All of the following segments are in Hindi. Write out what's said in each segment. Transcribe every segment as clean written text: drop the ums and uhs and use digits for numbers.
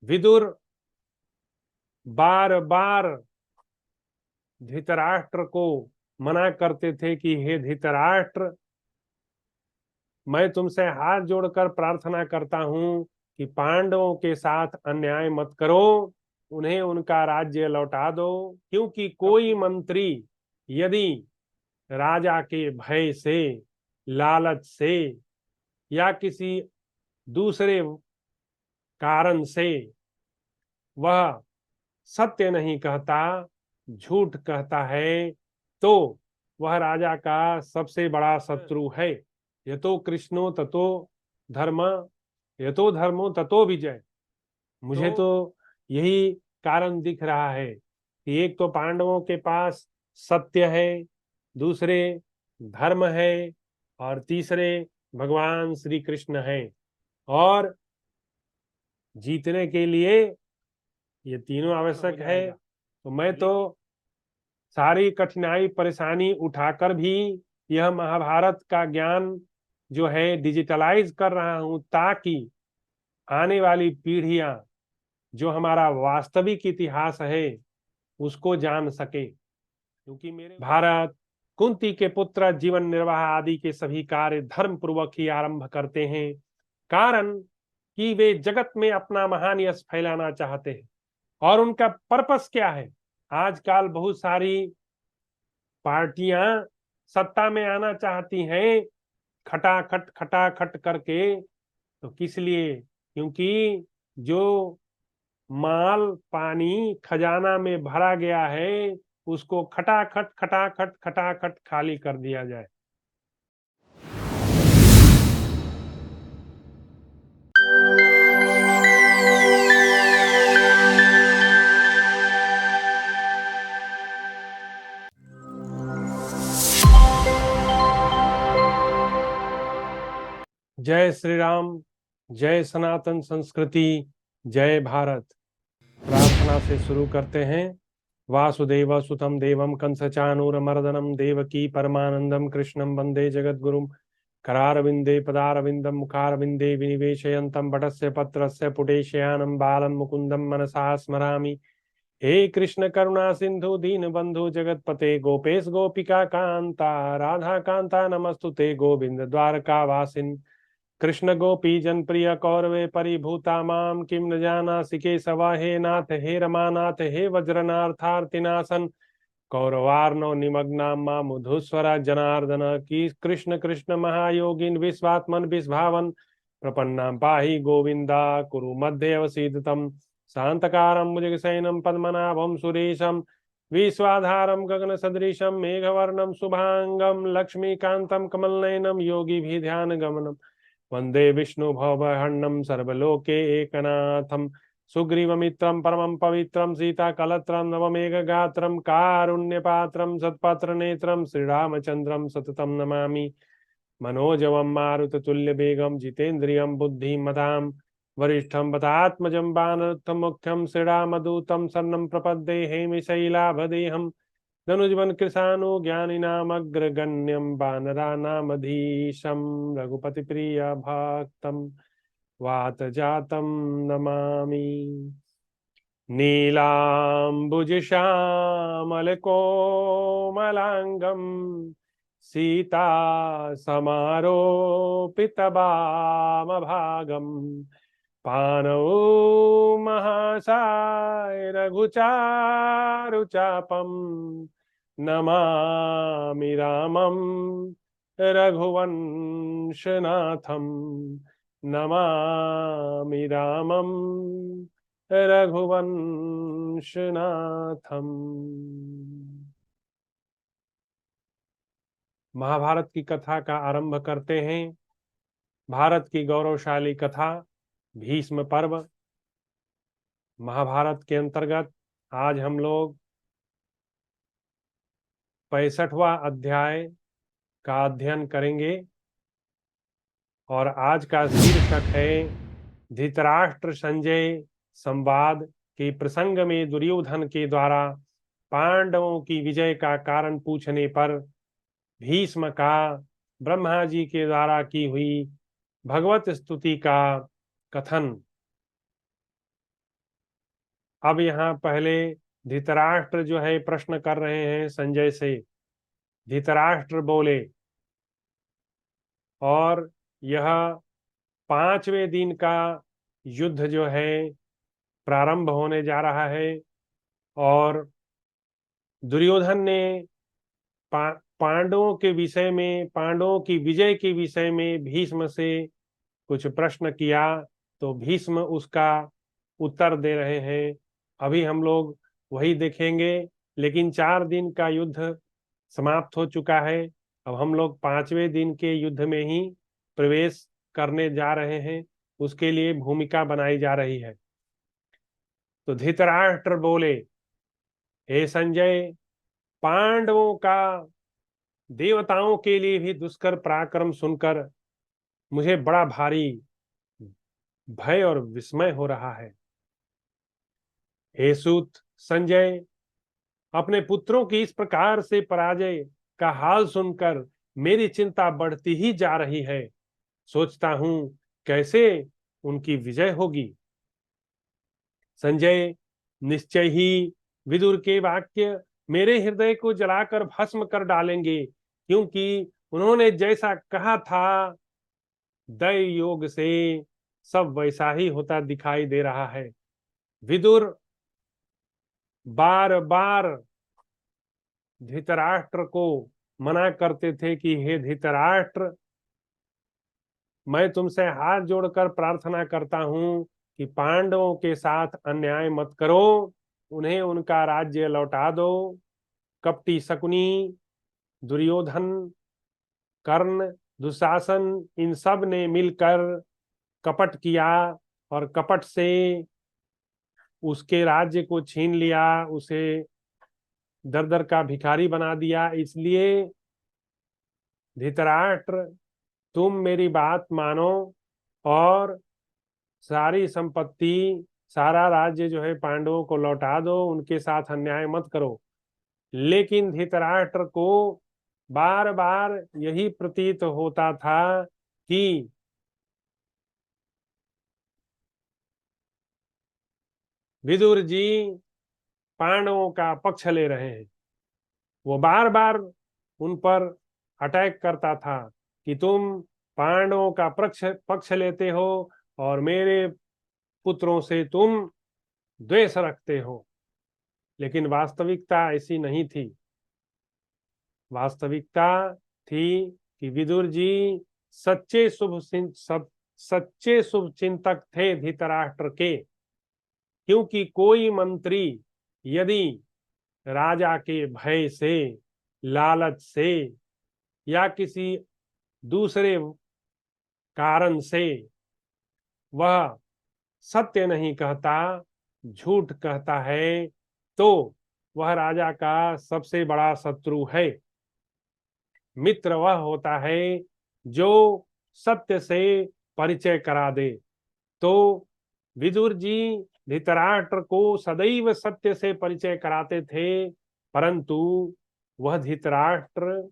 विदुर बार बार धृतराष्ट्र को मना करते थे कि हे धृतराष्ट्र, मैं तुमसे हाथ जोड़कर प्रार्थना करता हूं कि पांडवों के साथ अन्याय मत करो, उन्हें उनका राज्य लौटा दो। क्योंकि कोई मंत्री यदि राजा के भय से, लालच से या किसी दूसरे कारण से वह सत्य नहीं कहता, झूठ कहता है, तो वह राजा का सबसे बड़ा शत्रु है। यतो कृष्णो ततो धर्म, यतो धर्मो ततो विजय। मुझे तो यही कारण दिख रहा है कि एक तो पांडवों के पास सत्य है, दूसरे धर्म है, और तीसरे भगवान श्री कृष्ण है। और जीतने के लिए ये तीनों आवश्यक है। तो मैं तो सारी कठिनाई परेशानी उठाकर भी यह महाभारत का ज्ञान जो है डिजिटलाइज कर रहा हूं, ताकि आने वाली पीढ़ियां जो हमारा वास्तविक इतिहास है उसको जान सके। क्योंकि मेरे भारत कुंती के पुत्र जीवन निर्वाह आदि के सभी कार्य धर्म पूर्वक ही आरंभ करते हैं, कारण कि वे जगत में अपना महान यश फैलाना चाहते हैं। और उनका पर्पस क्या है? आजकल बहुत सारी पार्टियां सत्ता में आना चाहती हैं, खटाखट करके। तो किस लिए? क्योंकि जो माल पानी खजाना में भरा गया है उसको खटाखट खाली कर दिया जाए। जय श्री राम, जय सनातन संस्कृति, जय भारत। प्रार्थना से शुरू करते हैं। वासुदेव सुतम देवम कंसचानूरमर्दनम देवकी परमानंदम कृष्णं वंदे जगद्गुरुम। करारविंदे पदारविंदम मुखारविंदे विनिवेशयन्तं वटस्य पत्रस्य पुटेशयानं बालं मुकुन्दं मनसा स्मरामि। हे कृष्ण करुणा सिंधु दीन बंधु जगतपते गोपेश गोपिका कांता राधा कांता नमस्तुते गोविंद द्वारका वासिन कृष्ण गोपी जन प्रिय कौरवे परिभूता माम किम न जानासि केशव। हे नाथ हे रमानाथ हे वज्रनाथार्तिनाशन कौरवार्णो निमग्ना मा मुधुस्वरा जनार्दन की कृष्ण कृष्ण महायोगिन विश्वात्मन विस्भावन प्रपन्ना पाहि गोविंदा कुरु मध्य अवसीदतम शांतकारं भुजगशयनं पद्मनाभं सुरेशं विश्वाधारं गगनसदृशं मेघवर्णं शुभांगं लक्ष्मीकान्तं कमलनयनं योगिभिर्ध्यानगमनं वंदे विष्णु भवहरणं सर्वलोके एकनाथं सुग्रीवमित्रं परमं पवित्रं सीताकलत्रं नवमेघगात्रं कारुण्यपात्रं सत्पत्रनेत्रं श्रीरामचन्द्रं सततं नमामि। मनोजवं मारुततुल्यवेगं जितेन्द्रियं बुद्धिमतां वरिष्ठं वतात्मजं वानरयुक्तं मुख्यं श्रीरामदूतं शरणं प्रपद्ये। हेमशैलाभदेहं धनुजवन कृशानुज्ञानिनामग्रगण्यं वानराणामधीशं रघुपतिप्रियभक्तं वातजातं नमामि। नीलाम्बुजश्यामलकोमलाङ्गं सीता समारोपितवामभागं पानौ महासाय रघुचारुचापं नमामि रामं रघुवंशनाथं नमामि रामं रघुवंशनाथम। महाभारत की कथा का आरंभ करते हैं। भारत की गौरवशाली कथा भीष्म पर्व। महाभारत के अंतर्गत आज हम लोग 65वां अध्याय का अध्ययन करेंगे और आज का शीर्षक है धृतराष्ट्र संजय संवाद के प्रसंग में दुर्योधन के द्वारा पांडवों की विजय का कारण पूछने पर भीष्म का ब्रह्मा जी के द्वारा की हुई भगवत स्तुति का कथन। अब यहाँ पहले धृतराष्ट्र जो है प्रश्न कर रहे हैं संजय से। धृतराष्ट्र बोले, और यह 5वें दिन का युद्ध जो है प्रारंभ होने जा रहा है। और दुर्योधन ने पांडवों के विषय में, पांडवों की विजय के विषय में भीष्म से कुछ प्रश्न किया, तो भीष्म उसका उत्तर दे रहे हैं। अभी हम लोग वही देखेंगे, लेकिन 4 दिन का युद्ध समाप्त हो चुका है। अब हम लोग 5वें दिन के युद्ध में ही प्रवेश करने जा रहे हैं, उसके लिए भूमिका बनाई जा रही है। तो धृतराष्ट्र बोले, हे संजय, पांडवों का देवताओं के लिए भी दुष्कर पराक्रम सुनकर मुझे बड़ा भारी भय और विस्मय हो रहा है। हे सूत संजय, अपने पुत्रों की इस प्रकार से पराजय का हाल सुनकर मेरी चिंता बढ़ती ही जा रही है। सोचता हूं कैसे उनकी विजय होगी। संजय, निश्चय ही विदुर के वाक्य मेरे हृदय को जलाकर भस्म कर डालेंगे, क्योंकि उन्होंने जैसा कहा था दैव योग से सब वैसा ही होता दिखाई दे रहा है। विदुर बार बार धृतराष्ट्र को मना करते थे कि हे धृतराष्ट्र, मैं तुमसे हाथ जोड़कर प्रार्थना करता हूं कि पांडवों के साथ अन्याय मत करो, उन्हें उनका राज्य लौटा दो। कपटी शकुनी, दुर्योधन, कर्ण, दुशासन, इन सब ने मिलकर कपट किया और कपट से उसके राज्य को छीन लिया, उसे दर दर का भिखारी बना दिया। इसलिए धृतराष्ट्र, तुम मेरी बात मानो और सारी संपत्ति, सारा राज्य जो है पांडवों को लौटा दो, उनके साथ अन्याय मत करो। लेकिन धृतराष्ट्र को बार बार यही प्रतीत होता था कि विदुर जी पांडवों का पक्ष ले रहे हैं। वो बार बार उन पर अटैक करता था कि तुम पांडवों का पक्ष लेते हो और मेरे पुत्रों से तुम द्वेष रखते हो। लेकिन वास्तविकता ऐसी नहीं थी। वास्तविकता थी कि विदुर जी सच्चे सच्चे शुभ चिंतक थे धृतराष्ट्र के। क्योंकि कोई मंत्री यदि राजा के भय से, लालच से या किसी दूसरे कारण से वह सत्य नहीं कहता, झूठ कहता है, तो वह राजा का सबसे बड़ा शत्रु है। मित्र वह होता है जो सत्य से परिचय करा दे। तो विदुर जी धृतराष्ट्र को सदैव सत्य से परिचय कराते थे, परंतु वह धृतराष्ट्र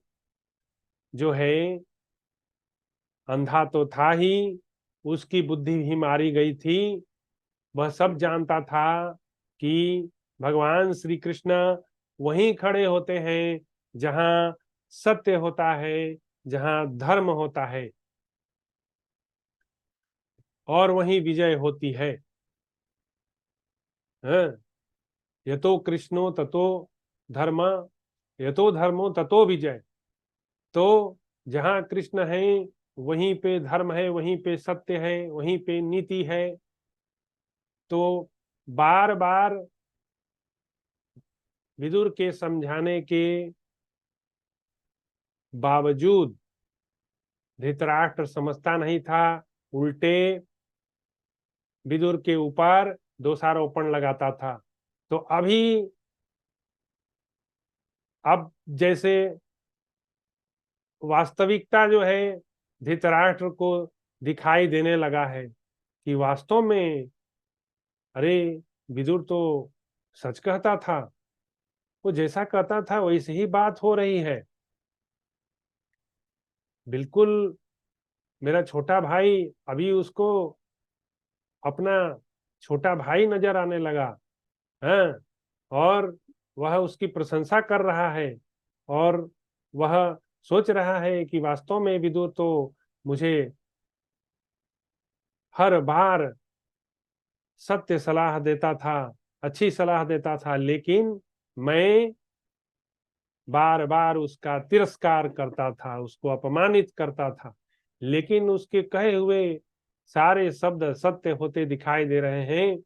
जो है अंधा तो था ही, उसकी बुद्धि भी मारी गई थी। वह सब जानता था कि भगवान श्री कृष्ण वहीं खड़े होते हैं जहां सत्य होता है, जहां धर्म होता है, और वहीं विजय होती है। हाँ? यतो कृष्णो ततो धर्म, यतो धर्मो ततो विजय। तो जहां कृष्ण है वहीं पे धर्म है, वहीं पे सत्य है, वहीं पे नीति है। तो बार बार विदुर के समझाने के बावजूद धृतराष्ट्र समझता नहीं था, उल्टे विदुर के ऊपर दोषारोपण लगाता था। तो अब जैसे वास्तविकता जो है धृतराष्ट्र को दिखाई देने लगा है कि वास्तव में अरे विदुर तो सच कहता था, वो जैसा कहता था वैसे ही बात हो रही है। बिल्कुल मेरा छोटा भाई अभी उसको अपना छोटा भाई नजर आने लगा। हाँ, और वह उसकी प्रशंसा कर रहा है और वह सोच रहा है कि वास्तव में विदुर तो मुझे हर बार सत्य सलाह देता था, अच्छी सलाह देता था, लेकिन मैं बार बार उसका तिरस्कार करता था, उसको अपमानित करता था। लेकिन उसके कहे हुए सारे शब्द सत्य होते दिखाई दे रहे हैं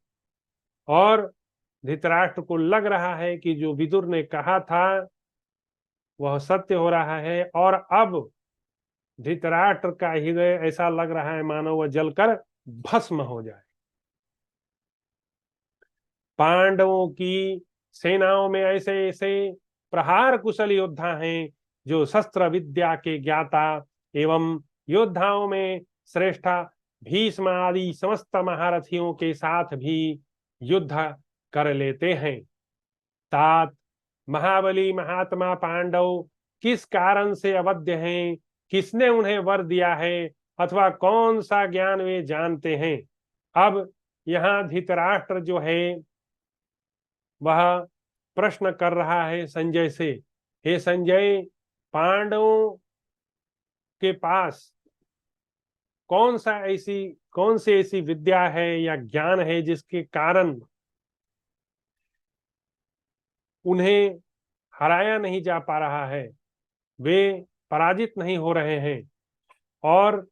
और धृतराष्ट्र को लग रहा है कि जो विदुर ने कहा था वह सत्य हो रहा है। और अब धृतराष्ट्र का हृदय ऐसा लग रहा है मानो वह जलकर भस्म हो जाए। पांडवों की सेनाओं में ऐसे ऐसे प्रहार कुशल योद्धा हैं जो शस्त्र विद्या के ज्ञाता एवं योद्धाओं में श्रेष्ठा भीष्म आदि समस्त महारथियों के साथ भी युद्ध कर लेते हैं। तात महाबली महात्मा पांडव किस कारण से अवध्य हैं, किसने उन्हें वर दिया है, अथवा कौन सा ज्ञान वे जानते हैं। अब यहाँ धृतराष्ट्र जो है वह प्रश्न कर रहा है संजय से, हे संजय, पांडवों के पास कौन सी ऐसी विद्या है या ज्ञान है जिसके कारण उन्हें हराया नहीं जा पा रहा है, वे पराजित नहीं हो रहे हैं और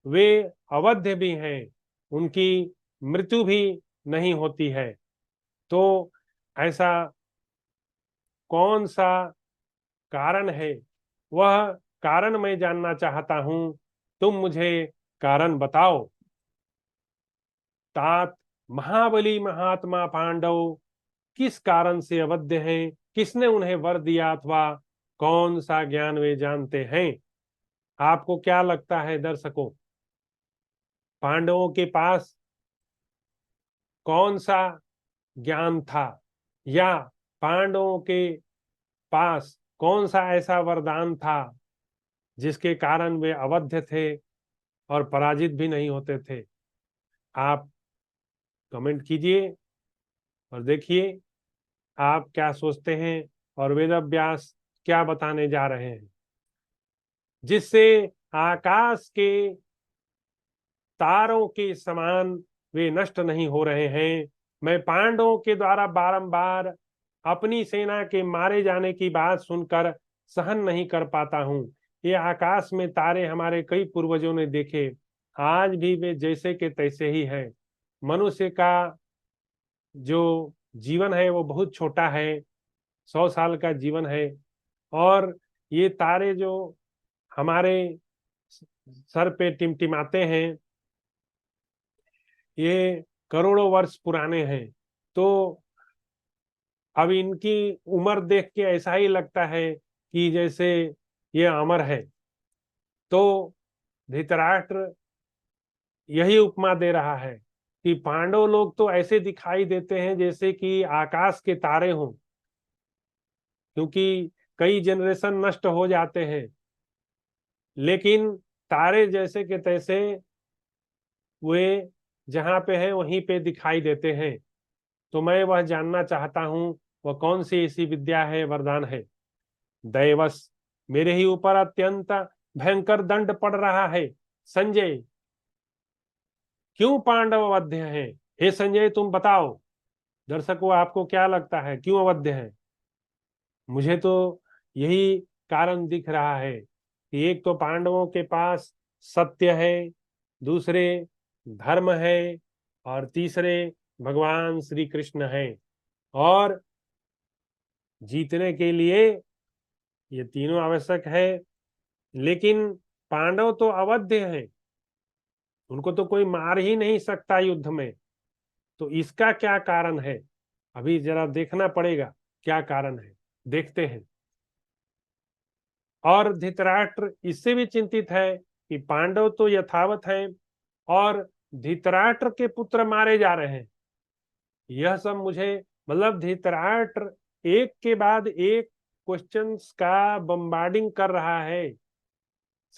वे अवध्य भी हैं, उनकी मृत्यु भी नहीं होती है। तो ऐसा कौन सा कारण है, वह कारण मैं जानना चाहता हूं, तुम मुझे कारण बताओ। तात महाबली महात्मा पांडव किस कारण से अवध्य हैं, किसने उन्हें वर दिया अथवा कौन सा ज्ञान वे जानते हैं। आपको क्या लगता है दर्शकों, पांडवों के पास कौन सा ज्ञान था या पांडवों के पास कौन सा ऐसा वरदान था जिसके कारण वे अवध्य थे और पराजित भी नहीं होते थे। आप कमेंट कीजिए और देखिए आप क्या सोचते हैं और वेदव्यास क्या बताने जा रहे हैं, जिससे आकाश के तारों के समान वे नष्ट नहीं हो रहे हैं। मैं पांडवों के द्वारा बारंबार अपनी सेना के मारे जाने की बात सुनकर सहन नहीं कर पाता हूं। ये आकाश में तारे हमारे कई पूर्वजों ने देखे, आज भी वे जैसे के तैसे ही है। मनुष्य का जो जीवन है वो बहुत छोटा है, 100 साल का जीवन है, और ये तारे जो हमारे सर पे टिमटिमाते हैं ये करोड़ों वर्ष पुराने हैं। तो अब इनकी उम्र देख के ऐसा ही लगता है कि जैसे ये अमर है। तो धृतराष्ट्र यही उपमा दे रहा है कि पांडव लोग तो ऐसे दिखाई देते हैं जैसे कि आकाश के तारे हों, क्योंकि कई जनरेशन नष्ट हो जाते हैं, लेकिन तारे जैसे के तैसे वे जहां पे है वहीं पे दिखाई देते हैं। तो मैं वह जानना चाहता हूं वह कौन सी ऐसी विद्या है, वरदान है। दैवश मेरे ही ऊपर अत्यंत भयंकर दंड पड़ रहा है। संजय, क्यों पांडव अवध्य हैं? हे संजय तुम बताओ, दर्शकों आपको क्या लगता है क्यों अवध्य है? मुझे तो यही कारण दिख रहा है कि एक तो पांडवों के पास सत्य है, दूसरे धर्म है, और तीसरे भगवान श्री कृष्ण है। और जीतने के लिए ये तीनों आवश्यक है, लेकिन पांडव तो अवध्य हैं, उनको तो कोई मार ही नहीं सकता युद्ध में। तो इसका क्या कारण है, अभी जरा देखना पड़ेगा क्या कारण है, देखते हैं। और धृतराष्ट्र इससे भी चिंतित है कि पांडव तो यथावत हैं और धृतराष्ट्र के पुत्र मारे जा रहे हैं। यह सब मुझे मतलब धृतराष्ट्र एक के बाद एक क्वेश्चंस का बम्बार्डिंग कर रहा है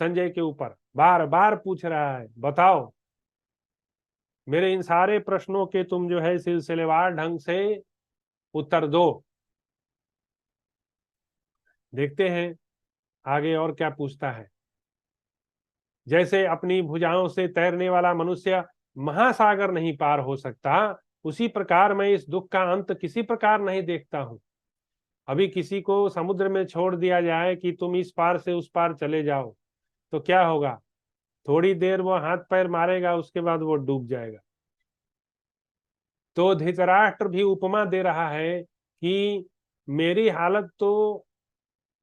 संजय के ऊपर, बार बार पूछ रहा है बताओ मेरे इन सारे प्रश्नों के तुम जो है सिलसिलेवार ढंग से उत्तर दो। देखते हैं आगे और क्या पूछता है। जैसे अपनी भुजाओं से तैरने वाला मनुष्य महासागर नहीं पार हो सकता, उसी प्रकार मैं इस दुख का अंत किसी प्रकार नहीं देखता हूं। अभी किसी को समुद्र में छोड़ दिया जाए कि तुम इस पार से उस पार चले जाओ, तो क्या होगा? थोड़ी देर वो हाथ पैर मारेगा, उसके बाद वो डूब जाएगा। तो धृतराष्ट्र भी उपमा दे रहा है कि मेरी हालत तो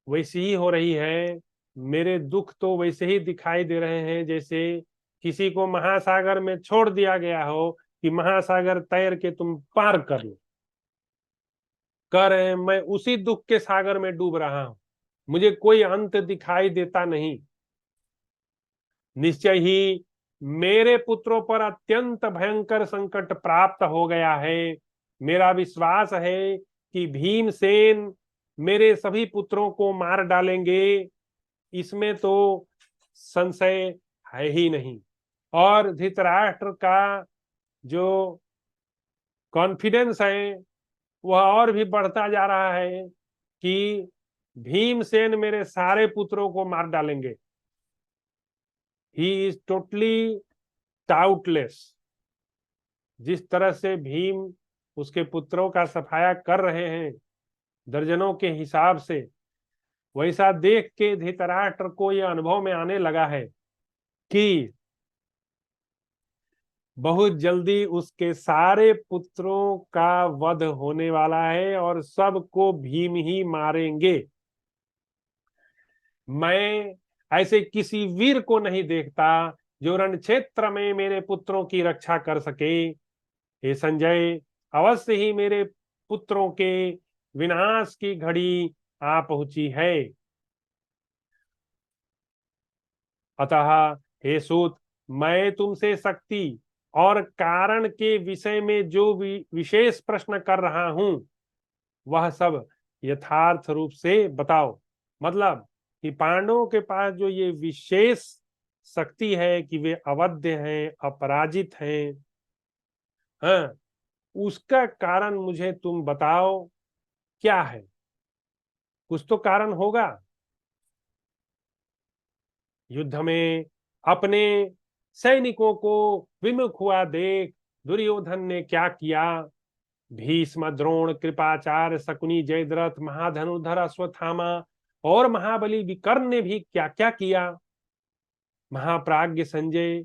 वैसी ही हो रही है, मेरे दुख तो वैसे ही दिखाई दे रहे हैं जैसे किसी को महासागर में छोड़ दिया गया हो कि महासागर तैर के तुम पार कर लो। कर मैं उसी दुख के सागर में डूब रहा हूं, मुझे कोई अंत दिखाई देता नहीं। निश्चय ही मेरे पुत्रों पर अत्यंत भयंकर संकट प्राप्त हो गया है। मेरा विश्वास है कि भीमसेन मेरे सभी पुत्रों को मार डालेंगे, इसमें तो संशय है ही नहीं। और धृतराष्ट्र का जो कॉन्फिडेंस है वह और भी बढ़ता जा रहा है कि भीमसेन मेरे सारे पुत्रों को मार डालेंगे। He is totally doubtless. जिस तरह से भीम उसके पुत्रों का सफाया कर रहे हैं दर्जनों के हिसाब से, वैसा देख के धृतराष्ट्र को यह अनुभव में आने लगा है कि बहुत जल्दी उसके सारे पुत्रों का वध होने वाला है और सबको भीम ही मारेंगे। मैं ऐसे किसी वीर को नहीं देखता जो रण क्षेत्र में मेरे पुत्रों की रक्षा कर सके। हे संजय, अवश्य ही मेरे पुत्रों के विनाश की घड़ी आ पहुंची है। अतः हे सूत, मैं तुमसे शक्ति और कारण के विषय में जो विशेष प्रश्न कर रहा हूं वह सब यथार्थ रूप से बताओ। मतलब कि पांडवों के पास जो ये विशेष शक्ति है कि वे अवध्य हैं, अपराजित हैं, हाँ, उसका कारण मुझे तुम बताओ क्या है। कुछ तो कारण होगा। युद्ध में अपने सैनिकों को विमुख हुआ देख दुर्योधन ने क्या किया। भीष्म, द्रोण, कृपाचार्य, शकुनी, जयद्रथ, महाधनुर्धर, अश्वत्थामा और महाबली विकर्ण ने भी क्या क्या किया। महाप्राज्ञ संजय,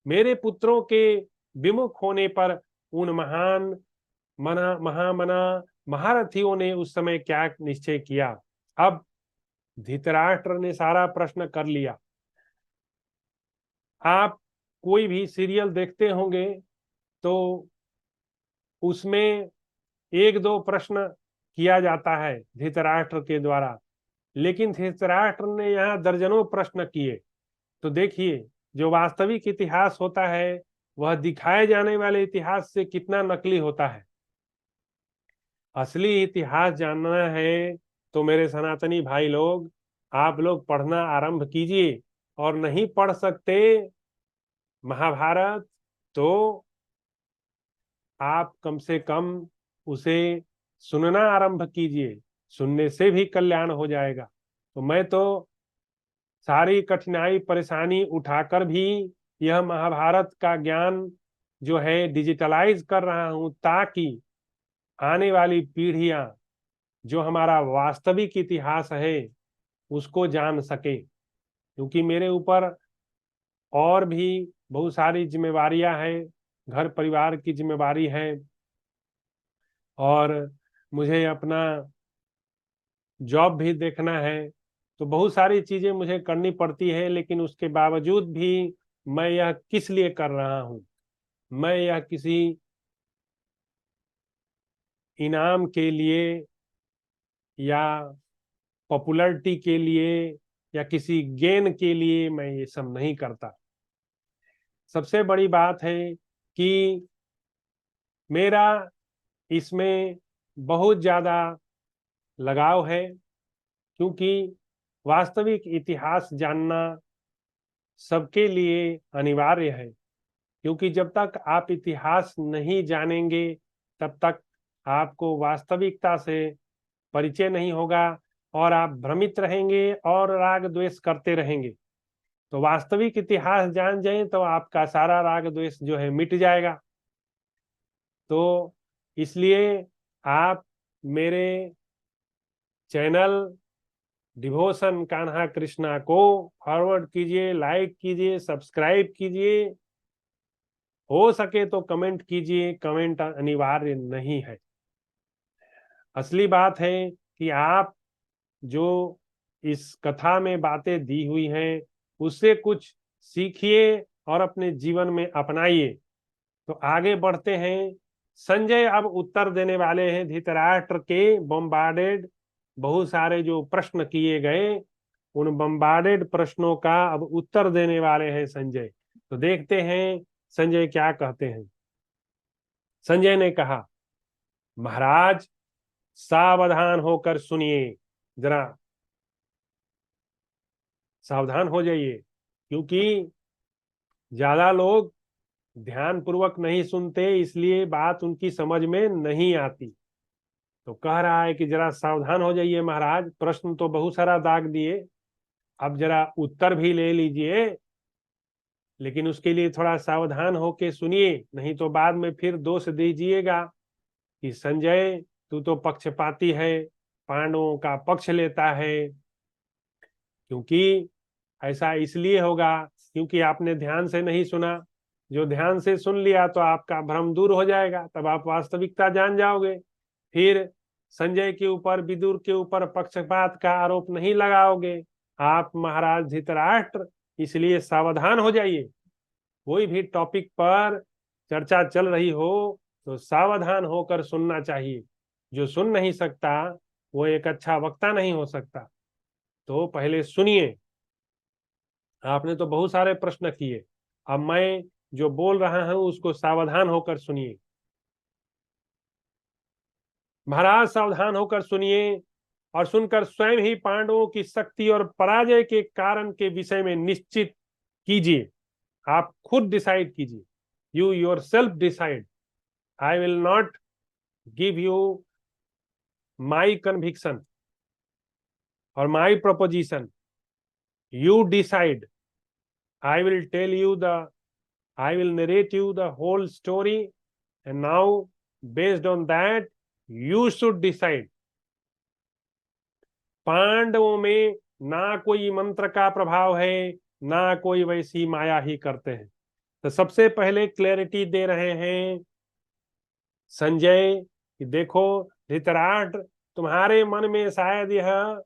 मेरे पुत्रों के विमुख होने पर उन महामना महारथियों ने उस समय क्या निश्चय किया। अब धृतराष्ट्र ने सारा प्रश्न कर लिया। आप कोई भी सीरियल देखते होंगे तो उसमें एक दो प्रश्न किया जाता है धृतराष्ट्र के द्वारा, लेकिन धृतराष्ट्र ने यहाँ दर्जनों प्रश्न किए। तो देखिए, जो वास्तविक इतिहास होता है वह दिखाए जाने वाले इतिहास से कितना नकली होता है। असली इतिहास जानना है तो मेरे सनातनी भाई लोग, आप लोग पढ़ना आरंभ कीजिए। और नहीं पढ़ सकते महाभारत, तो आप कम से कम उसे सुनना आरंभ कीजिए, सुनने से भी कल्याण हो जाएगा। तो मैं तो सारी कठिनाई परेशानी उठाकर भी यह महाभारत का ज्ञान जो है डिजिटलाइज कर रहा हूं, ताकि आने वाली पीढ़ियां जो हमारा वास्तविक इतिहास है उसको जान सके। क्योंकि मेरे ऊपर और भी बहुत सारी जिम्मेवारियां हैं, घर परिवार की जिम्मेवारी है, और मुझे अपना जॉब भी देखना है। तो बहुत सारी चीजें मुझे करनी पड़ती है, लेकिन उसके बावजूद भी मैं यह किस लिए कर रहा हूं? मैं यह किसी इनाम के लिए या पॉपुलैरिटी के लिए या किसी गेन के लिए मैं ये सब नहीं करता। सबसे बड़ी बात है कि मेरा इसमें बहुत ज्यादा लगाव है, क्योंकि वास्तविक इतिहास जानना सबके लिए अनिवार्य है। क्योंकि जब तक आप इतिहास नहीं जानेंगे तब तक आपको वास्तविकता से परिचय नहीं होगा और आप भ्रमित रहेंगे और राग द्वेष करते रहेंगे। तो वास्तविक इतिहास जान जाए तो आपका सारा राग द्वेष जो है मिट जाएगा। तो इसलिए आप मेरे चैनल डिवोशन कान्हा कृष्णा को फॉरवर्ड कीजिए, लाइक कीजिए, सब्सक्राइब कीजिए, हो सके तो कमेंट कीजिए। कमेंट अनिवार्य नहीं है। असली बात है कि आप जो इस कथा में बातें दी हुई हैं उससे कुछ सीखिए और अपने जीवन में अपनाइए। तो आगे बढ़ते हैं। संजय अब उत्तर देने वाले हैं धृतराष्ट्र के बम्बार्डेड बहुत सारे जो प्रश्न किए गए, उन बम्बार्डेड प्रश्नों का अब उत्तर देने वाले हैं संजय। तो देखते हैं संजय क्या कहते हैं। संजय ने कहा, महाराज सावधान होकर सुनिए, जरा सावधान हो जाइए, क्योंकि ज्यादा लोग ध्यान पूर्वक नहीं सुनते, इसलिए बात उनकी समझ में नहीं आती। तो कह रहा है कि जरा सावधान हो जाइए महाराज, प्रश्न तो बहुत सारा दाग दिए, अब जरा उत्तर भी ले लीजिए, लेकिन उसके लिए थोड़ा सावधान होके सुनिए, नहीं तो बाद में फिर दोष दीजिएगा कि संजय तू तो पक्षपाती है, पांडवों का पक्ष लेता है। क्योंकि ऐसा इसलिए होगा क्योंकि आपने ध्यान से नहीं सुना। जो ध्यान से सुन लिया तो आपका भ्रम दूर हो जाएगा, तब आप वास्तविकता जान जाओगे। फिर संजय के ऊपर, विदुर के ऊपर पक्षपात का आरोप नहीं लगाओगे। आप महाराज धृतराष्ट्र, इसलिए सावधान हो जाइए। कोई भी टॉपिक पर चर्चा चल रही हो तो सावधान होकर सुनना चाहिए। जो सुन नहीं सकता वो एक अच्छा वक्ता नहीं हो सकता। तो पहले सुनिए। आपने तो बहुत सारे प्रश्न किए, अब मैं जो बोल रहा हूं उसको सावधान होकर सुनिए। महाराज सावधान होकर सुनिए और सुनकर स्वयं ही पांडवों की शक्ति और पराजय के कारण के विषय में निश्चित कीजिए। आप खुद डिसाइड कीजिए। You yourself decide. I will not give you my conviction और my proposition. You decide. I will tell you I will narrate you the whole story, and now based on that you should decide। पांडवों में ना कोई मंत्र का प्रभाव है, ना कोई वैसी माया ही करते हैं। तो सबसे पहले क्लैरिटी दे रहे हैं संजय कि देखो धृतराष्ट्र, तुम्हारे मन में शायद यह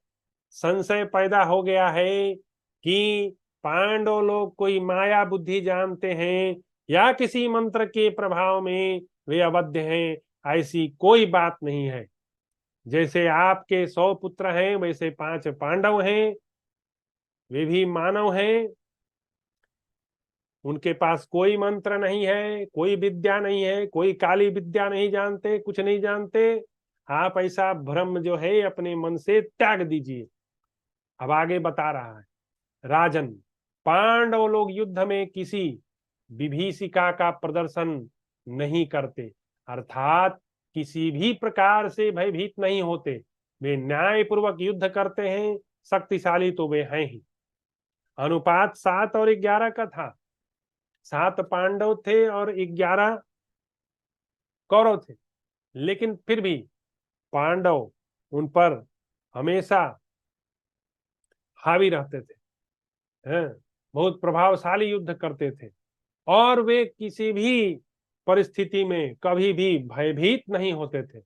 संशय पैदा हो गया है कि पांडव लोग कोई माया बुद्धि जानते हैं या किसी मंत्र के प्रभाव में वे अवध्य हैं। ऐसी कोई बात नहीं है। जैसे आपके 100 पुत्र हैं वैसे 5 पांडव हैं। वे भी मानव हैं। उनके पास कोई मंत्र नहीं है, कोई विद्या नहीं है, कोई काली विद्या नहीं जानते, कुछ नहीं जानते। आप ऐसा भ्रम जो है अपने मन से त्याग दीजिए। अब आगे बता रहा है, राजन, पांडव लोग युद्ध में किसी विभीषिका का प्रदर्शन नहीं करते, अर्थात किसी भी प्रकार से भयभीत नहीं होते। वे न्यायपूर्वक युद्ध करते हैं। शक्तिशाली तो वे हैं ही। अनुपात 7 और 11 का था। 7 पांडव थे और 11 कौरव थे, लेकिन फिर भी पांडव उन पर हमेशा हावी रहते थे, हैं? बहुत प्रभावशाली युद्ध करते थे और वे किसी भी परिस्थिति में कभी भी भयभीत नहीं होते थे।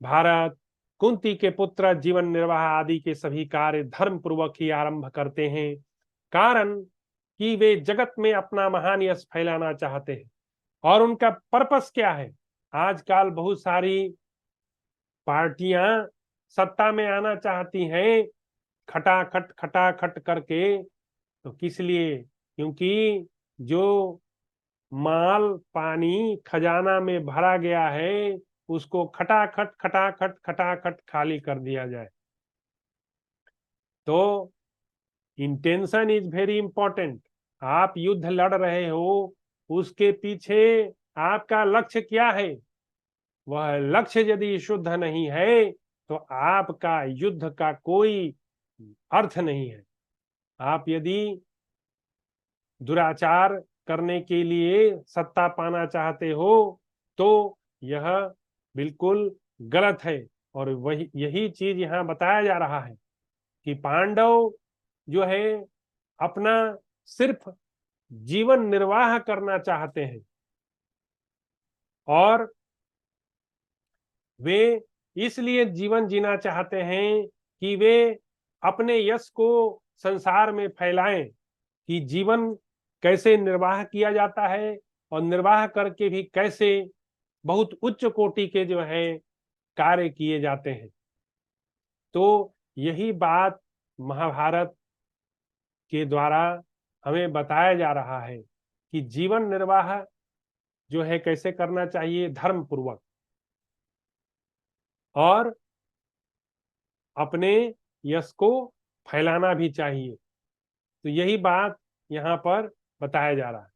भारत कुंती के पुत्र जीवन निर्वाह आदि के सभी कार्य धर्म पूर्वक ही आरंभ करते हैं, कारण कि वे जगत में अपना महान यश फैलाना चाहते हैं। और उनका पर्पस क्या है? आजकल बहुत सारी पार्टियां सत्ता में आना चाहती हैं, खटाखट करके। तो किस लिए? क्योंकि जो माल पानी खजाना में भरा गया है उसको खटाखट खाली कर दिया जाए। तो इंटेंशन इज वेरी इंपॉर्टेंट। आप युद्ध लड़ रहे हो, उसके पीछे आपका लक्ष्य क्या है? वह लक्ष्य यदि शुद्ध नहीं है तो आपका युद्ध का कोई अर्थ नहीं है। आप यदि दुराचार करने के लिए सत्ता पाना चाहते हो तो यह बिल्कुल गलत है। और वही यही चीज यहाँ बताया जा रहा है कि पांडव जो है अपना सिर्फ जीवन निर्वाह करना चाहते हैं और वे इसलिए जीवन जीना चाहते हैं कि वे अपने यश को संसार में फैलाएं कि जीवन कैसे निर्वाह किया जाता है और निर्वाह करके भी कैसे बहुत उच्च कोटि के जो है कार्य किए जाते हैं। तो यही बात महाभारत के द्वारा हमें बताया जा रहा है कि जीवन निर्वाह जो है कैसे करना चाहिए, धर्म पूर्वक, और अपने यश को फैलाना भी चाहिए। तो यही बात यहाँ पर बताया जा रहा है।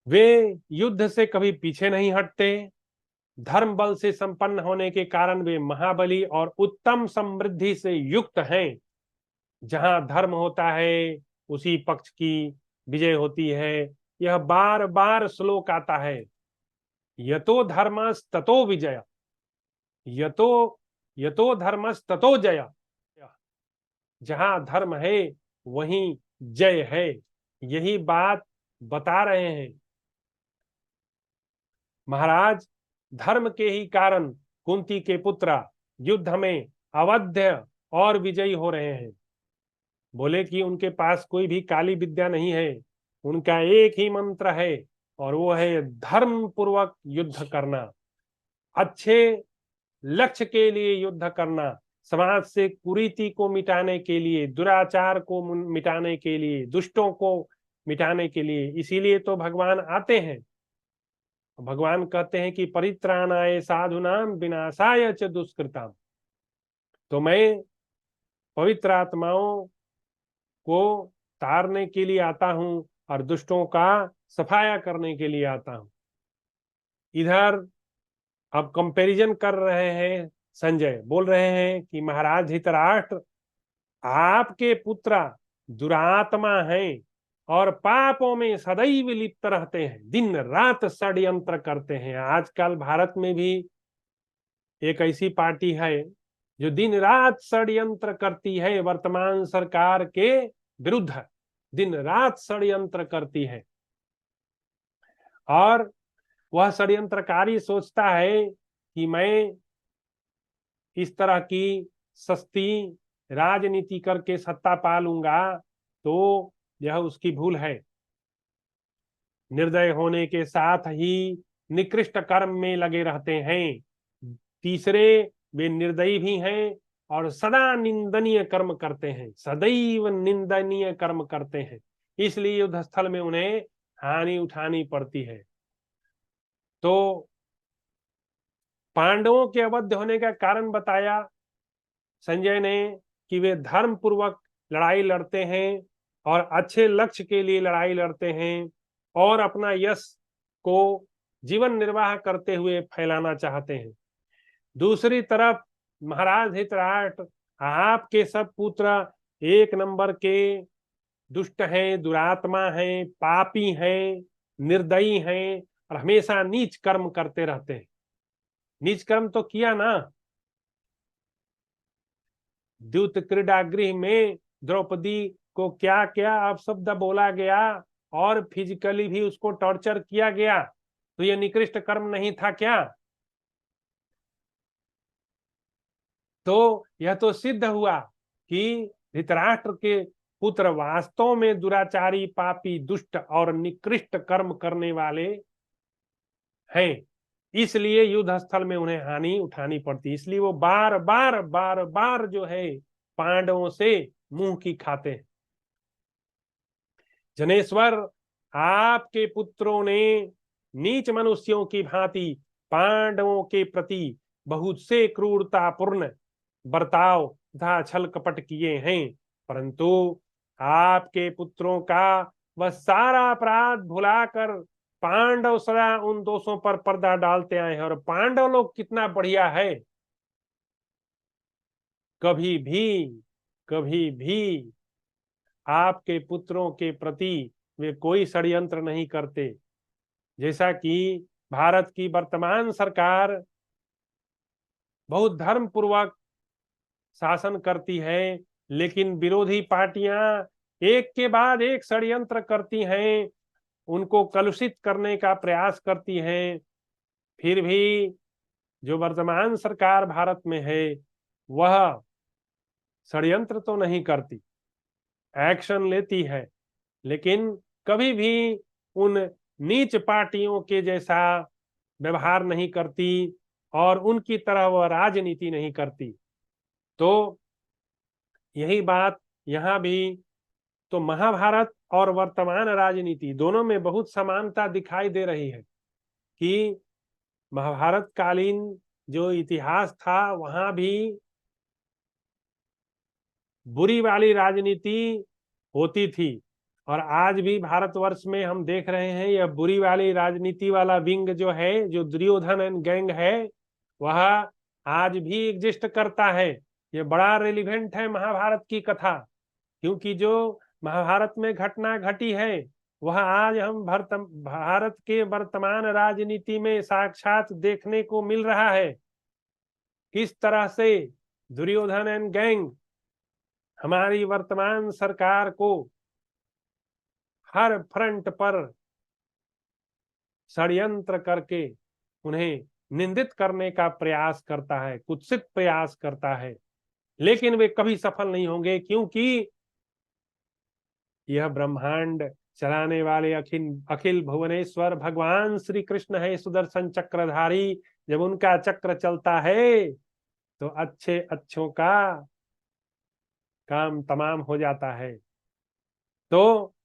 वे युद्ध से कभी पीछे नहीं हटते। धर्म बल से संपन्न होने के कारण वे महाबली और उत्तम समृद्धि से युक्त हैं। जहां धर्म होता है उसी पक्ष की विजय होती है। यह बार बार श्लोक आता है, यतो धर्मस्ततो विजय, यतो यतो धर्मस्ततो जय। जहां धर्म है वहीं जय है। यही बात बता रहे हैं महाराज। धर्म के ही कारण कुंती के पुत्र युद्ध में अवध्य और विजयी हो रहे हैं। बोले कि उनके पास कोई भी काली विद्या नहीं है, उनका एक ही मंत्र है और वो है धर्म पूर्वक युद्ध करना, अच्छे लक्ष्य के लिए युद्ध करना, समाज से कुरीति को मिटाने के लिए, दुराचार को मिटाने के लिए, दुष्टों को मिटाने के लिए। इसीलिए तो भगवान आते हैं। भगवान कहते हैं कि परित्राणाय साधुनाम विनाशाय च दुष्कृताम। तो मैं पवित्र आत्माओं को तारने के लिए आता हूं और दुष्टों का सफाया करने के लिए आता हूं। इधर अब कंपैरिजन कर रहे हैं संजय, बोल रहे हैं कि महाराज धृतराष्ट्र, आपके पुत्र दुरात्मा हैं और पापों में सदैव लिप्त रहते हैं, दिन रात षड्यंत्र करते हैं। आजकल भारत में भी एक ऐसी पार्टी है जो दिन रात षड्यंत्र करती है, वर्तमान सरकार के विरुद्ध दिन रात षड्यंत्र करती है। और वह षड्यंत्रकारी सोचता है कि मैं इस तरह की सस्ती राजनीति करके सत्ता पा लूंगा, तो यह उसकी भूल है। निर्दय होने के साथ ही निकृष्ट कर्म में लगे रहते हैं। तीसरे, वे निर्दयी भी हैं और सदा निंदनीय कर्म करते हैं, सदैव निंदनीय कर्म करते हैं। इसलिए युद्ध स्थल में उन्हें हानि उठानी पड़ती है। तो पांडवों के अवध्य होने का कारण बताया संजय ने कि वे धर्म पूर्वक लड़ाई लड़ते हैं और अच्छे लक्ष्य के लिए लड़ाई लड़ते हैं और अपना यश को जीवन निर्वाह करते हुए फैलाना चाहते हैं। दूसरी तरफ महाराज धृतराष्ट्र, आपके सब पुत्र एक नंबर के दुष्ट हैं, दुरात्मा हैं, पापी हैं, निर्दयी हैं और हमेशा नीच कर्म करते रहते हैं। नीच कर्म तो किया ना, द्यूत क्रीडागृह में द्रौपदी को क्या क्या अपशब्द बोला गया और फिजिकली भी उसको टॉर्चर किया गया। तो यह निकृष्ट कर्म नहीं था क्या? तो यह तो सिद्ध हुआ कि धृतराष्ट्र के पुत्र वास्तव में दुराचारी, पापी, दुष्ट और निकृष्ट कर्म करने वाले हैं। इसलिए युद्ध स्थल में उन्हें हानि उठानी पड़ती। इसलिए वो बार बार बार बार जो है पांडवों से मुंह की खाते हैं। जनेश्वर, आपके पुत्रों ने नीच मनुष्यों की भांति पांडवों के प्रति बहुत से क्रूरतापूर्ण बर्ताव तथा छल कपट किए हैं, परंतु आपके पुत्रों का वह सारा अपराध भुलाकर पांडव सदा उन दोषों पर पर्दा डालते आए हैं। और पांडव लोग कितना बढ़िया है, कभी भी कभी भी आपके पुत्रों के प्रति वे कोई षड्यंत्र नहीं करते। जैसा कि भारत की वर्तमान सरकार बहुत धर्म पूर्वक शासन करती है, लेकिन विरोधी पार्टियां एक के बाद एक षड्यंत्र करती हैं, उनको कलुषित करने का प्रयास करती हैं। फिर भी जो वर्तमान सरकार भारत में है वह षड्यंत्र तो नहीं करती, एक्शन लेती है, लेकिन कभी भी उन नीच पार्टियों के जैसा व्यवहार नहीं करती और उनकी तरह वह राजनीति नहीं करती। तो यही बात यहाँ भी, तो महाभारत और वर्तमान राजनीति दोनों में बहुत समानता दिखाई दे रही है कि महाभारत कालीन जो इतिहास था वहां भी बुरी वाली राजनीति होती थी, और आज भी भारतवर्ष में हम देख रहे हैं यह बुरी वाली राजनीति वाला विंग जो है, जो दुर्योधन एंड गैंग है, वह आज भी एग्जिस्ट करता है। यह बड़ा रेलिवेंट है महाभारत की कथा, क्योंकि जो महाभारत में घटना घटी है वह आज हम भारत के वर्तमान राजनीति में साक्षात देखने को मिल रहा है। किस तरह से दुर्योधन एंड गैंग हमारी वर्तमान सरकार को हर फ्रंट पर षड्यंत्र करके उन्हें निंदित करने का प्रयास करता है, कुत्सित प्रयास करता है, लेकिन वे कभी सफल नहीं होंगे, क्योंकि यह ब्रह्मांड चलाने वाले अखिल अखिल भुवनेश्वर भगवान श्री कृष्ण है, सुदर्शन चक्रधारी। जब उनका चक्र चलता है तो अच्छे अच्छों का काम तमाम हो जाता है। तो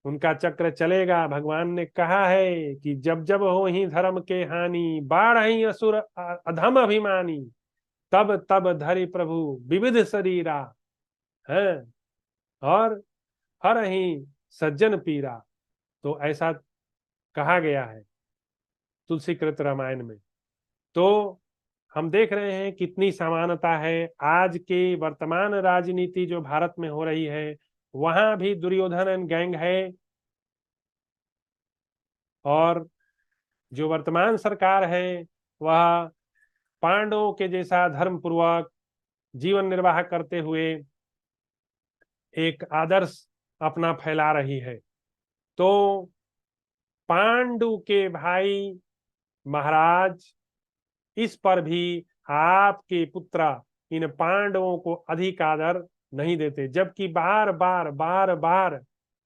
उनका चक्र चलेगा। भगवान ने कहा है कि जब जब हो ही धर्म के हानि, बाढ़ ही असुर अधम अभिमानी, तब तब धरि प्रभु विविध शरीरा है, और हर ही सज्जन पीरा। तो ऐसा कहा गया है तुलसी कृत रामायण में। तो हम देख रहे हैं कितनी समानता है। आज के वर्तमान राजनीति जो भारत में हो रही है वहां भी दुर्योधन एंड गैंग है, और जो वर्तमान सरकार है वह पांडवों के जैसा धर्म पूर्वक जीवन निर्वाह करते हुए एक आदर्श अपना फैला रही है। तो पांडु के भाई महाराज इस पर भी आपके पुत्र इन पांडवों को अधिक आदर नहीं देते, जबकि बार बार बार बार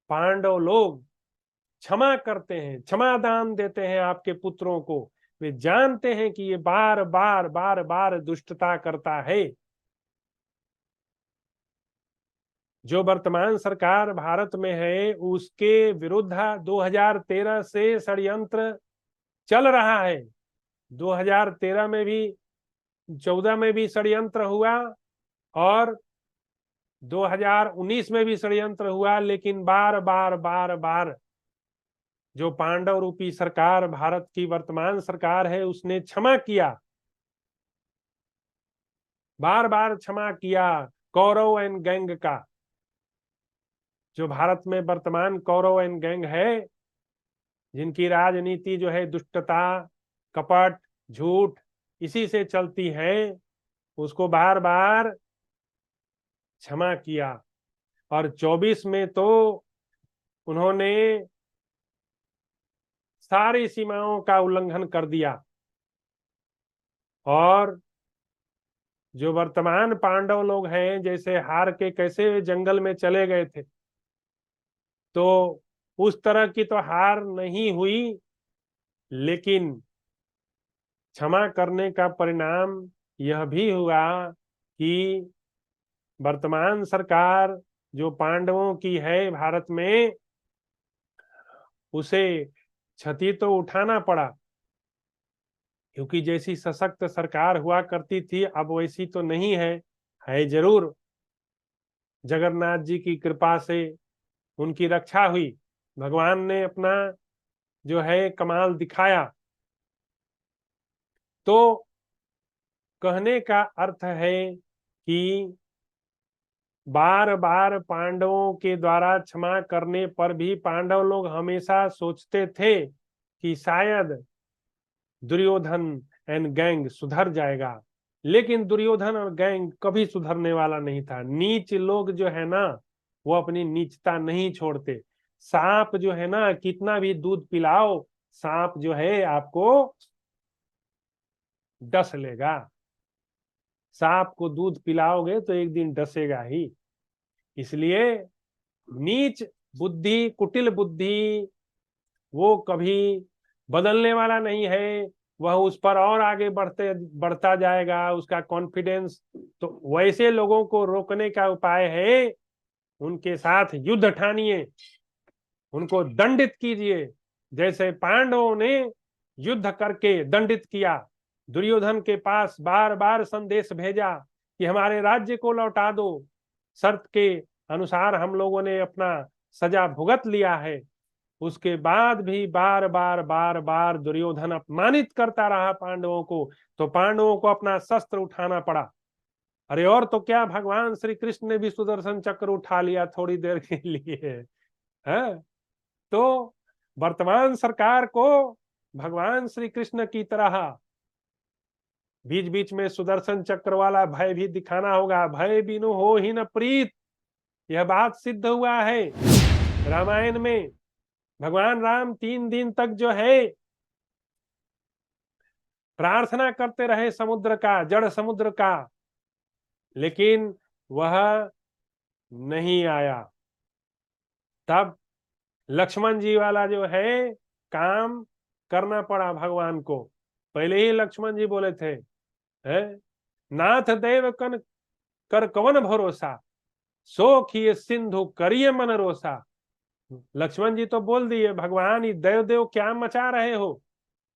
पांडव लोग क्षमा करते हैं, क्षमा दान देते हैं आपके पुत्रों को। वे जानते हैं कि ये बार बार बार बार दुष्टता करता है। जो वर्तमान सरकार भारत में है उसके विरुद्ध 2013 से षड्यंत्र चल रहा है। 2013 में भी, 14 में भी षड्यंत्र हुआ, और 2019 में भी षड्यंत्र हुआ, लेकिन बार बार बार बार जो पांडव रूपी सरकार भारत की वर्तमान सरकार है उसने क्षमा किया, बार बार क्षमा किया। कौरव एंड गैंग का, जो भारत में वर्तमान कौरव एंड गैंग है, जिनकी राजनीति जो है दुष्टता, कपट, झूठ इसी से चलती है, उसको बार बार क्षमा किया। और 24 में तो उन्होंने सारी सीमाओं का उल्लंघन कर दिया, और जो वर्तमान पांडव लोग हैं जैसे हार के कैसे जंगल में चले गए थे, तो उस तरह की तो हार नहीं हुई, लेकिन क्षमा करने का परिणाम यह भी हुआ कि वर्तमान सरकार जो पांडवों की है भारत में, उसे क्षति तो उठाना पड़ा, क्योंकि जैसी सशक्त सरकार हुआ करती थी अब वैसी तो नहीं है, है जरूर, जगन्नाथ जी की कृपा से उनकी रक्षा हुई, भगवान ने अपना जो है कमाल दिखाया। तो कहने का अर्थ है कि बार बार पांडवों के द्वारा क्षमा करने पर भी पांडव लोग हमेशा सोचते थे कि शायद दुर्योधन एंड गैंग सुधर जाएगा, लेकिन दुर्योधन और गैंग कभी सुधरने वाला नहीं था। नीच लोग जो है ना, वो अपनी नीचता नहीं छोड़ते। सांप जो है ना, कितना भी दूध पिलाओ, सांप जो है आपको डस लेगा। सांप को दूध पिलाओगे तो एक दिन डसेगा ही। इसलिए नीच बुद्धि, कुटिल बुद्धि, वो कभी बदलने वाला नहीं है। वह उस पर और आगे बढ़ता जाएगा, उसका कॉन्फिडेंस। तो वैसे लोगों को रोकने का उपाय है, उनके साथ युद्ध ठानिए, उनको दंडित कीजिए। जैसे पांडवों ने युद्ध करके दंडित किया, दुर्योधन के पास बार बार संदेश भेजा कि हमारे राज्य को लौटा दो, शर्त के अनुसार हम लोगों ने अपना सजा भुगत लिया है। उसके बाद भी बार बार बार बार दुर्योधन अपमानित करता रहा पांडवों को, तो पांडवों को अपना शस्त्र उठाना पड़ा। अरे और तो क्या, भगवान श्री कृष्ण ने भी सुदर्शन चक्र उठा लिया थोड़ी देर के लिए है। तो वर्तमान सरकार को भगवान श्री कृष्ण की तरह बीच बीच में सुदर्शन चक्र वाला भय भी दिखाना होगा। भय बिनु हो ही न प्रीत, यह बात सिद्ध हुआ है रामायण में। भगवान राम 3 दिन तक जो है प्रार्थना करते रहे समुद्र का, जड़ समुद्र का, लेकिन वह नहीं आया। तब लक्ष्मण जी वाला जो है काम करना पड़ा भगवान को। पहले ही लक्ष्मण जी बोले थे, है? नाथ देव कन कर कवन भरोसा, सो खिए सिंधु करिए मन रोसा। लक्ष्मण जी तो बोल दिए, भगवान ये देव देव क्या मचा रहे हो?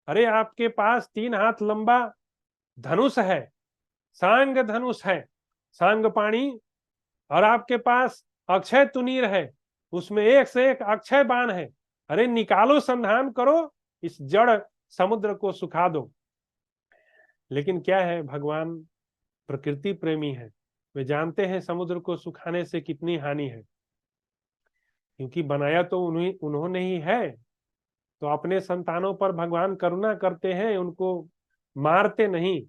अरे आपके पास 3 हाथ लंबा धनुष है, सांग धनुष है, सांग पाणी, और आपके पास अक्षय तुनीर है, उसमें एक से एक अक्षय बाण है। अरे निकालो, संधान करो, इस जड़ समुद्र को सुखा दो। लेकिन क्या है, भगवान प्रकृति प्रेमी है, वे जानते हैं समुद्र को सुखाने से कितनी हानि है, क्योंकि बनाया तो उन्होंने ही है। तो अपने संतानों पर भगवान करुणा करते हैं, उनको मारते नहीं।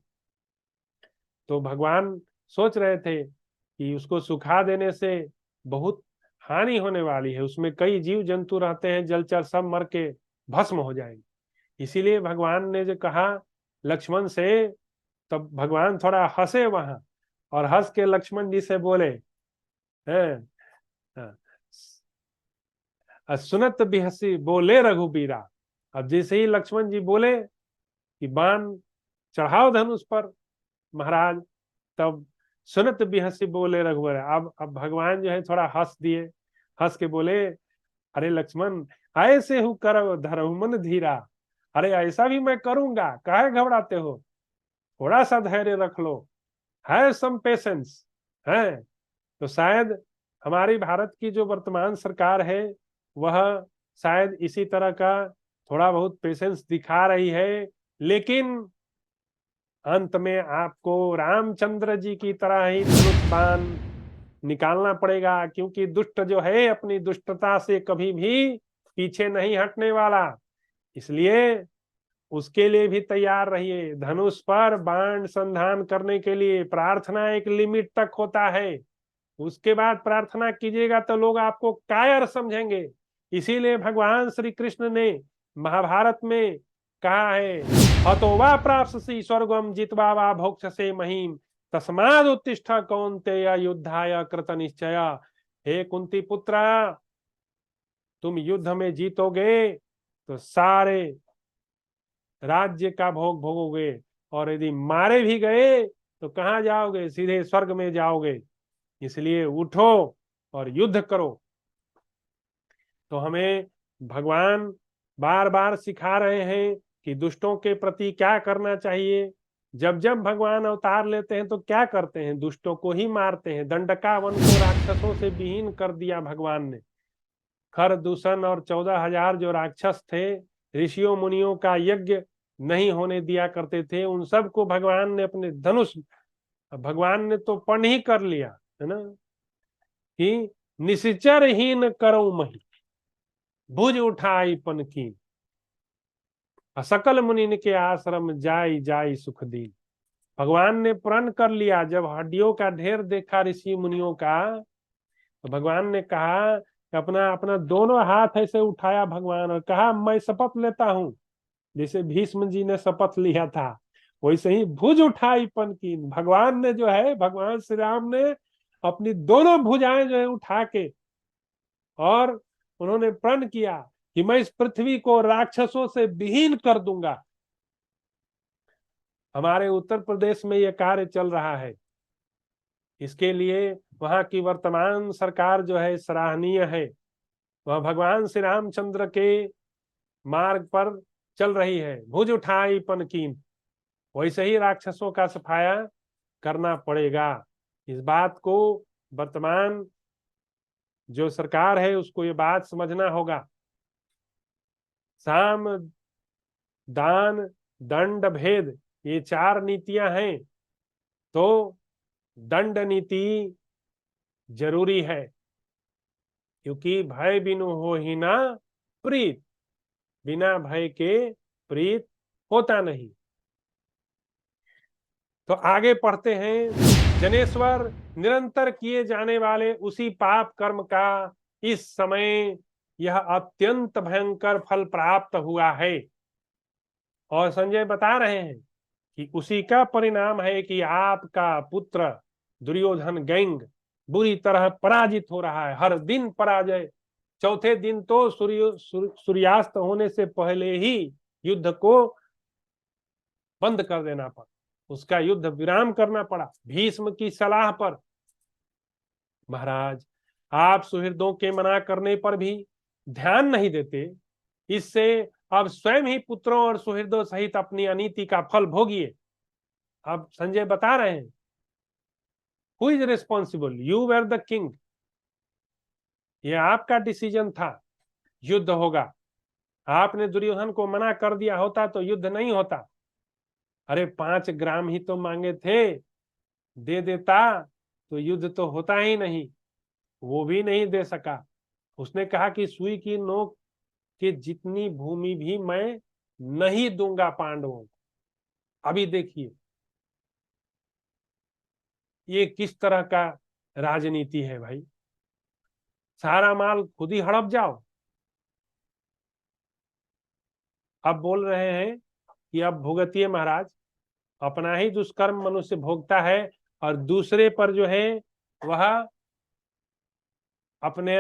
तो भगवान सोच रहे थे कि उसको सुखा देने से बहुत हानि होने वाली है, उसमें कई जीव जंतु रहते हैं, जलचर सब मर के भस्म हो जाएंगे। इसीलिए भगवान ने जो कहा लक्ष्मण से, तब भगवान थोड़ा हंसे वहां, और हंस के लक्ष्मण जी से बोले, हैं, सुनत बिहसी बोले रघुबीरा। अब जैसे ही लक्ष्मण जी बोले कि बाण चढ़ाओ धनुष पर महाराज, तब सुनत बिहसी बोले रघुबर। अब भगवान जो है थोड़ा हंस दिए, हंस के बोले, अरे लक्ष्मण, ऐसे हूं कर धरहु मन धीरा। अरे ऐसा भी मैं करूंगा, काहे घबराते हो, थोड़ा सा धैर्य रख लो, है सम पेशेंस है। तो शायद हमारी भारत की जो वर्तमान सरकार है, वह शायद इसी तरह का थोड़ा बहुत पेशेंस दिखा रही है, लेकिन अंत में आपको रामचंद्र जी की तरह ही धनुष बाण निकालना पड़ेगा, क्योंकि दुष्ट जो है अपनी दुष्टता से कभी भी पीछे नहीं हटने वाला। इसलिए उसके लिए भी तैयार रहिए। धनुष पर बाण संधान करने के लिए प्रार्थना एक लिमिट तक होता है, उसके बाद प्रार्थना कीजिएगा तो लोग आपको कायर समझेंगे। इसीलिए भगवान श्री कृष्ण ने महाभारत में कहा है, हतो वा प्राप्स्यसि स्वर्गम जित्वा वा भोक्ष्यसे महीम, तस्माद् उत्तिष्ठ कौन्तेय युद्धाय कृत निश्चय। हे कुंती पुत्रा, तुम युद्ध में जीतोगे तो सारे राज्य का भोग भोगोगे, और यदि मारे भी गए तो कहाँ जाओगे, सीधे स्वर्ग में जाओगे। इसलिए उठो और युद्ध करो। तो हमें भगवान बार बार सिखा रहे हैं कि दुष्टों के प्रति क्या करना चाहिए, जब जब भगवान अवतार लेते हैं तो क्या करते हैं, दुष्टों को ही मारते हैं। दंडकावन को राक्षसों से विहीन कर दिया भगवान ने। खर दूषण और 14,000 जो राक्षस थे, ऋषियों मुनियों का यज्ञ नहीं होने दिया करते थे, उन सबको भगवान ने अपने धनुष, भगवान ने तो पण ही कर लिया है ना, कि निश्चरहीन करो मही, भुज उठाई पन की, सकल मुनि के आश्रम जाई जाई सुख दी। भगवान ने प्रण कर लिया। जब हड्डियों का ढेर देखा ऋषि मुनियों का, तो भगवान ने कहा कि अपना अपना दोनों हाथ ऐसे उठाया भगवान और कहा मैं शपथ लेता हूं, जैसे भीष्म जी ने शपथ लिया था वैसे ही भुज उठाई पन की। भगवान ने जो है, भगवान श्री राम ने अपनी दोनों भुजाएं जो है उठा के, और उन्होंने प्रण किया कि मैं इस पृथ्वी को राक्षसों से विहीन कर दूंगा। हमारे उत्तर प्रदेश में यह कार्य चल रहा है। इसके लिए वहां की वर्तमान सरकार जो है सराहनीय है। वह भगवान श्री रामचंद्र के मार्ग पर चल रही है। भुज उठाई पन कीन, वैसे ही राक्षसों का सफाया करना पड़ेगा। इस बात को वर्तमान जो सरकार है उसको ये बात समझना होगा। साम दान दंड भेद, ये 4 नीतियां हैं, तो दंड नीति जरूरी है, क्योंकि भय बिनु हो ही ना प्रीत, बिना भय के प्रीत होता नहीं। तो आगे पढ़ते हैं। जनेश्वर, निरंतर किए जाने वाले उसी पाप कर्म का इस समय यह अत्यंत भयंकर फल प्राप्त हुआ है। और संजय बता रहे हैं कि उसी का परिणाम है कि आपका पुत्र दुर्योधन गैंग बुरी तरह पराजित हो रहा है। हर दिन पराजय। चौथे दिन तो सूर्यास्त होने से पहले ही युद्ध को बंद कर देना पड़ा, उसका युद्ध विराम करना पड़ा भीष्म की सलाह पर। महाराज, आप सुहृदों के मना करने पर भी ध्यान नहीं देते, इससे अब स्वयं ही पुत्रों और सुहृदों सहित अपनी अनीति का फल भोगिए। अब संजय बता रहे हैं, who is responsible, you were the king, ये आपका डिसीजन था, युद्ध होगा। आपने दुर्योधन को मना कर दिया होता तो युद्ध नहीं होता। अरे 5 ग्राम ही तो मांगे थे, दे देता तो युद्ध तो होता ही नहीं। वो भी नहीं दे सका। उसने कहा कि सुई की नोक के जितनी भूमि भी मैं नहीं दूंगा पांडवों को। अभी देखिए ये किस तरह का राजनीति है भाई। सारा माल खुद ही हड़प जाओ। अब बोल रहे हैं कि अब भुगतिए महाराज, अपना ही दुष्कर्म मनुष्य भोगता है और दूसरे पर जो है वह अपने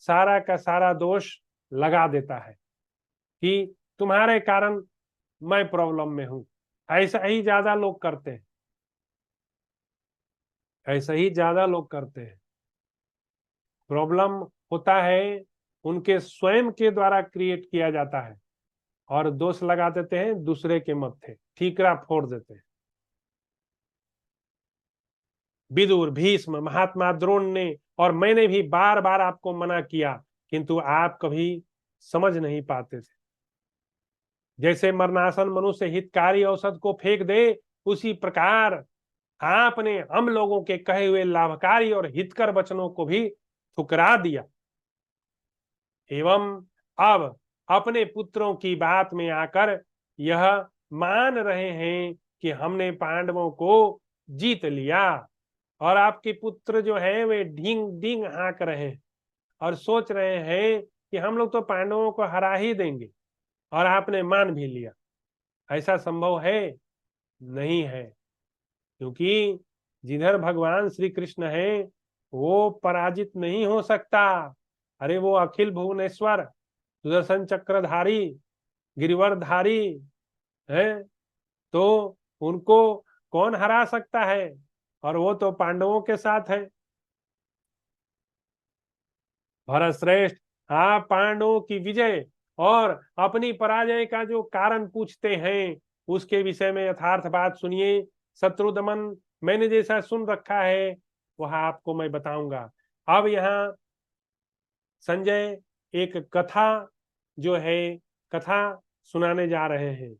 सारा का सारा दोष लगा देता है कि तुम्हारे कारण मैं प्रॉब्लम में हूं। ऐसा ही ज्यादा लोग करते हैं, ऐसा ही ज्यादा लोग करते हैं। प्रॉब्लम होता है उनके स्वयं के द्वारा क्रिएट किया जाता है और दोष लगा देते हैं दूसरे के मत्थे, ठीकरा फोड़ देते हैं। विदुर, भीष्म, महात्मा द्रोण ने और मैंने भी बार बार आपको मना किया, किंतु आप कभी समझ नहीं पाते थे। जैसे मरणासन मनुष्य हितकारी औषध को फेंक दे, उसी प्रकार आपने हम लोगों के कहे हुए लाभकारी और हितकर वचनों को भी ठुकरा दिया। एवं अब अपने पुत्रों की बात में आकर यह मान रहे हैं कि हमने पांडवों को जीत लिया, और आपके पुत्र जो है वे ढींग ढींग हाँक रहे हैं और सोच रहे हैं कि हम लोग तो पांडवों को हरा ही देंगे, और आपने मान भी लिया। ऐसा संभव है? नहीं है, क्योंकि जिधर भगवान श्री कृष्ण है वो पराजित नहीं हो सकता। अरे वो अखिल भुवनेश्वर, सुदर्शन चक्रधारी, गिरिवरधारी है, तो उनको कौन हरा सकता है? और वो तो पांडवों के साथ है। भरत श्रेष्ठ, आप पांडवों की विजय और अपनी पराजय का जो कारण पूछते हैं, उसके विषय में यथार्थ बात सुनिए। शत्रुदमन, मैंने जैसा सुन रखा है वह आपको मैं बताऊंगा। अब यहाँ संजय एक कथा जो है, कथा सुनाने जा रहे हैं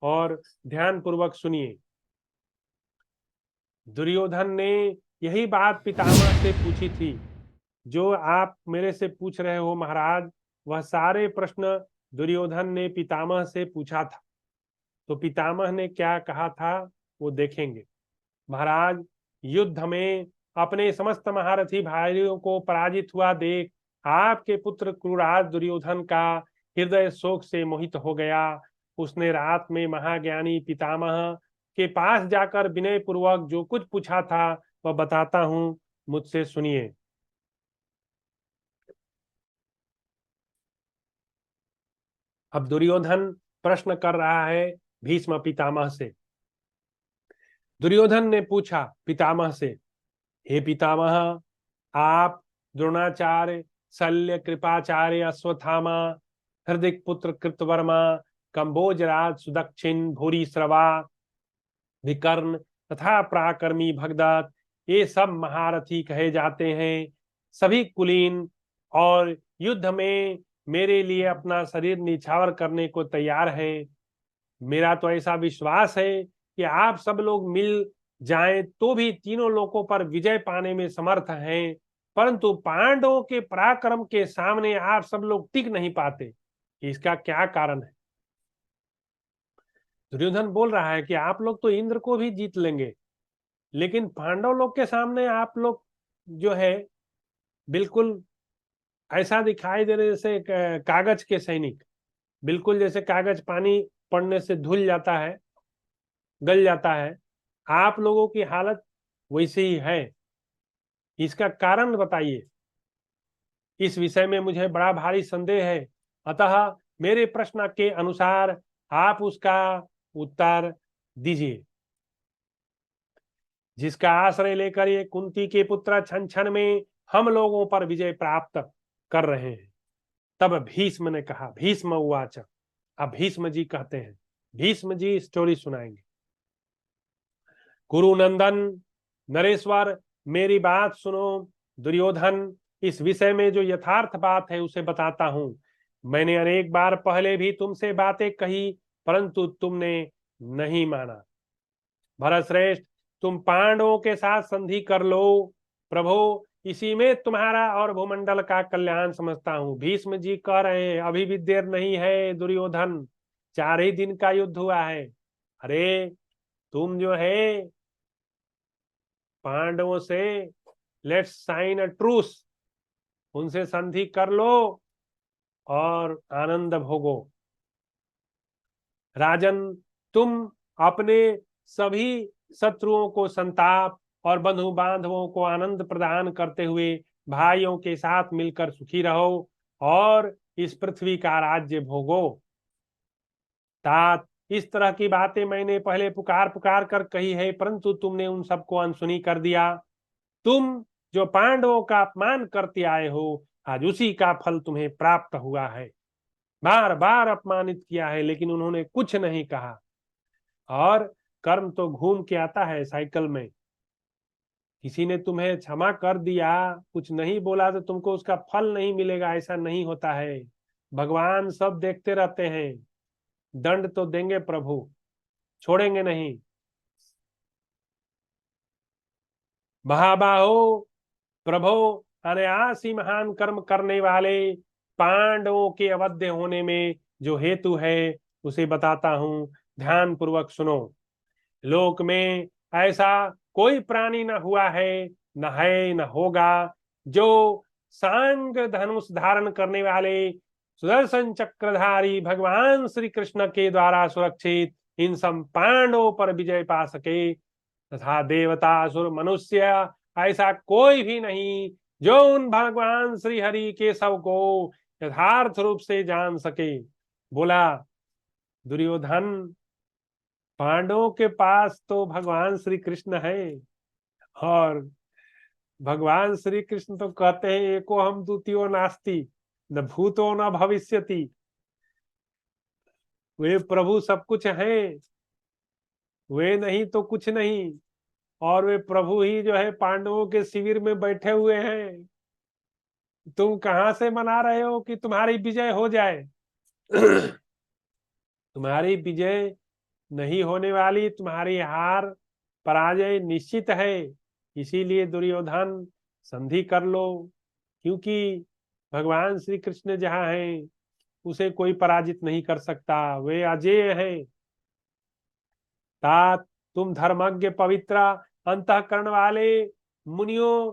और ध्यान पूर्वक सुनिए। दुर्योधन ने यही बात पितामह से पूछी थी जो आप मेरे से पूछ रहे हो महाराज। वह सारे प्रश्न दुर्योधन ने पितामह से पूछा था। तो पितामह ने क्या कहा था वो देखेंगे। महाराज, युद्ध में अपने समस्त महारथी भाइयों को पराजित हुआ देख आपके पुत्र क्रूराज दुर्योधन का हृदय शोक से मोहित हो गया। उसने रात में महाज्ञानी पितामह के पास जाकर विनय पूर्वक जो कुछ पूछा था वह बताता हूं, मुझसे सुनिए। अब दुर्योधन प्रश्न कर रहा है भीष्म पितामह से। दुर्योधन ने पूछा पितामह से, हे पितामह, आप द्रोणाचार्य, शल्य, कृपाचार्य, अश्वत्थामा, हृदिक पुत्र कृतवर्मा, कंबोजराज, सुदक्षिण, भूरिश्रवा, विकर्ण तथा पराक्रमी भगदत्त, ये सब महारथी कहे जाते हैं। सभी कुलीन और युद्ध में मेरे लिए अपना शरीर निछावर करने को तैयार हैं। मेरा तो ऐसा विश्वास है कि आप सब लोग मिल जाएं तो भी तीनों लोकों पर विजय पाने में समर्थ हैं, परंतु पांडवों के पराक्रम के सामने आप सब लोग टिक नहीं पाते। इसका क्या कारण है? दुर्योधन बोल रहा है कि आप लोग तो इंद्र को भी जीत लेंगे, लेकिन पांडव लोग के सामने आप लोग जो है बिल्कुल ऐसा दिखाई दे रहे जैसे कागज के सैनिक। बिल्कुल जैसे कागज पानी पड़ने से धुल जाता है, गल जाता है। आप लोगों की हालत वैसे ही है। इसका कारण बताइए। इस विषय में मुझे बड़ा भारी संदेह है, अतः मेरे प्रश्न के अनुसार आप उसका उत्तर दीजिए। जिसका आश्रय लेकर ये कुंती के पुत्र छन छन में हम लोगों पर विजय प्राप्त कर रहे हैं। तब भीष्म ने कहा, भीष्म उवाच। अब भीष्म जी कहते हैं, भीष्म जी स्टोरी सुनाएंगे। कुरुनंदन, नरेश्वर, मेरी बात सुनो। दुर्योधन, इस विषय में जो यथार्थ बात है उसे बताता हूं। मैंने अनेक बार पहले भी तुमसे बातें कही, परंतु तुमने नहीं माना। भरतश्रेष्ठ, तुम पांडवों के साथ संधि कर लो। प्रभु, इसी में तुम्हारा और भूमंडल का कल्याण समझता हूं। भीष्म जी कह रहे हैं अभी भी देर नहीं है दुर्योधन, 4 ही दिन का युद्ध हुआ है। अरे तुम जो है पांडवों से लेट्स साइन अ ट्रूस, उनसे संधि कर लो और आनंद भोगो। राजन, तुम अपने सभी शत्रुओं को संताप और बंधु बांधवों को आनंद प्रदान करते हुए भाइयों के साथ मिलकर सुखी रहो और इस पृथ्वी का राज्य भोगो। तात, इस तरह की बातें मैंने पहले पुकार पुकार कर कही है, परंतु तुमने उन सबको अनसुनी कर दिया। तुम जो पांडवों का अपमान करते आए हो, आज उसी का फल तुम्हें प्राप्त हुआ है। बार बार अपमानित किया है लेकिन उन्होंने कुछ नहीं कहा। और कर्म तो घूम के आता है साइकिल में। किसी ने तुम्हें क्षमा कर दिया, कुछ नहीं बोला तो तुमको उसका फल नहीं मिलेगा, ऐसा नहीं होता है। भगवान सब देखते रहते हैं। दंड तो देंगे प्रभु, छोड़ेंगे नहीं। महाबाहो, प्रभो, अनायास ही महान कर्म करने वाले पांडवों के अवध्य होने में जो हेतु है उसे बताता हूं, ध्यान पूर्वक सुनो। लोक में ऐसा कोई प्राणी न हुआ है, न है, न होगा, जो सांग धनुष धारण करने वाले सुदर्शन चक्रधारी भगवान श्री कृष्ण के द्वारा सुरक्षित इन सब पांडवों पर विजय पा सके। तथा देवता, असुर, मनुष्य, ऐसा कोई भी नहीं जो उन भगवान श्री हरि के सब को यथार्थ रूप से जान सके। बोला दुर्योधन, पांडवों के पास तो भगवान श्री कृष्ण है, और भगवान श्री कृष्ण तो कहते हैं एको हम द्वितीयो नास्ति, न भूतो न भविष्यति। वे प्रभु सब कुछ हैं, वे नहीं तो कुछ नहीं। और वे प्रभु ही जो है पांडवों के शिविर में बैठे हुए हैं। तुम कहां से मना रहे हो कि तुम्हारी विजय हो जाए? तुम्हारी विजय नहीं होने वाली, तुम्हारी हार पराजय निश्चित है। इसीलिए दुर्योधन संधि कर लो, क्योंकि भगवान श्री कृष्ण जहाँ हैं उसे कोई पराजित नहीं कर सकता, वे अजेय हैं। तात तुम धर्मज्ञ पवित्र अंतःकरण वाले मुनियों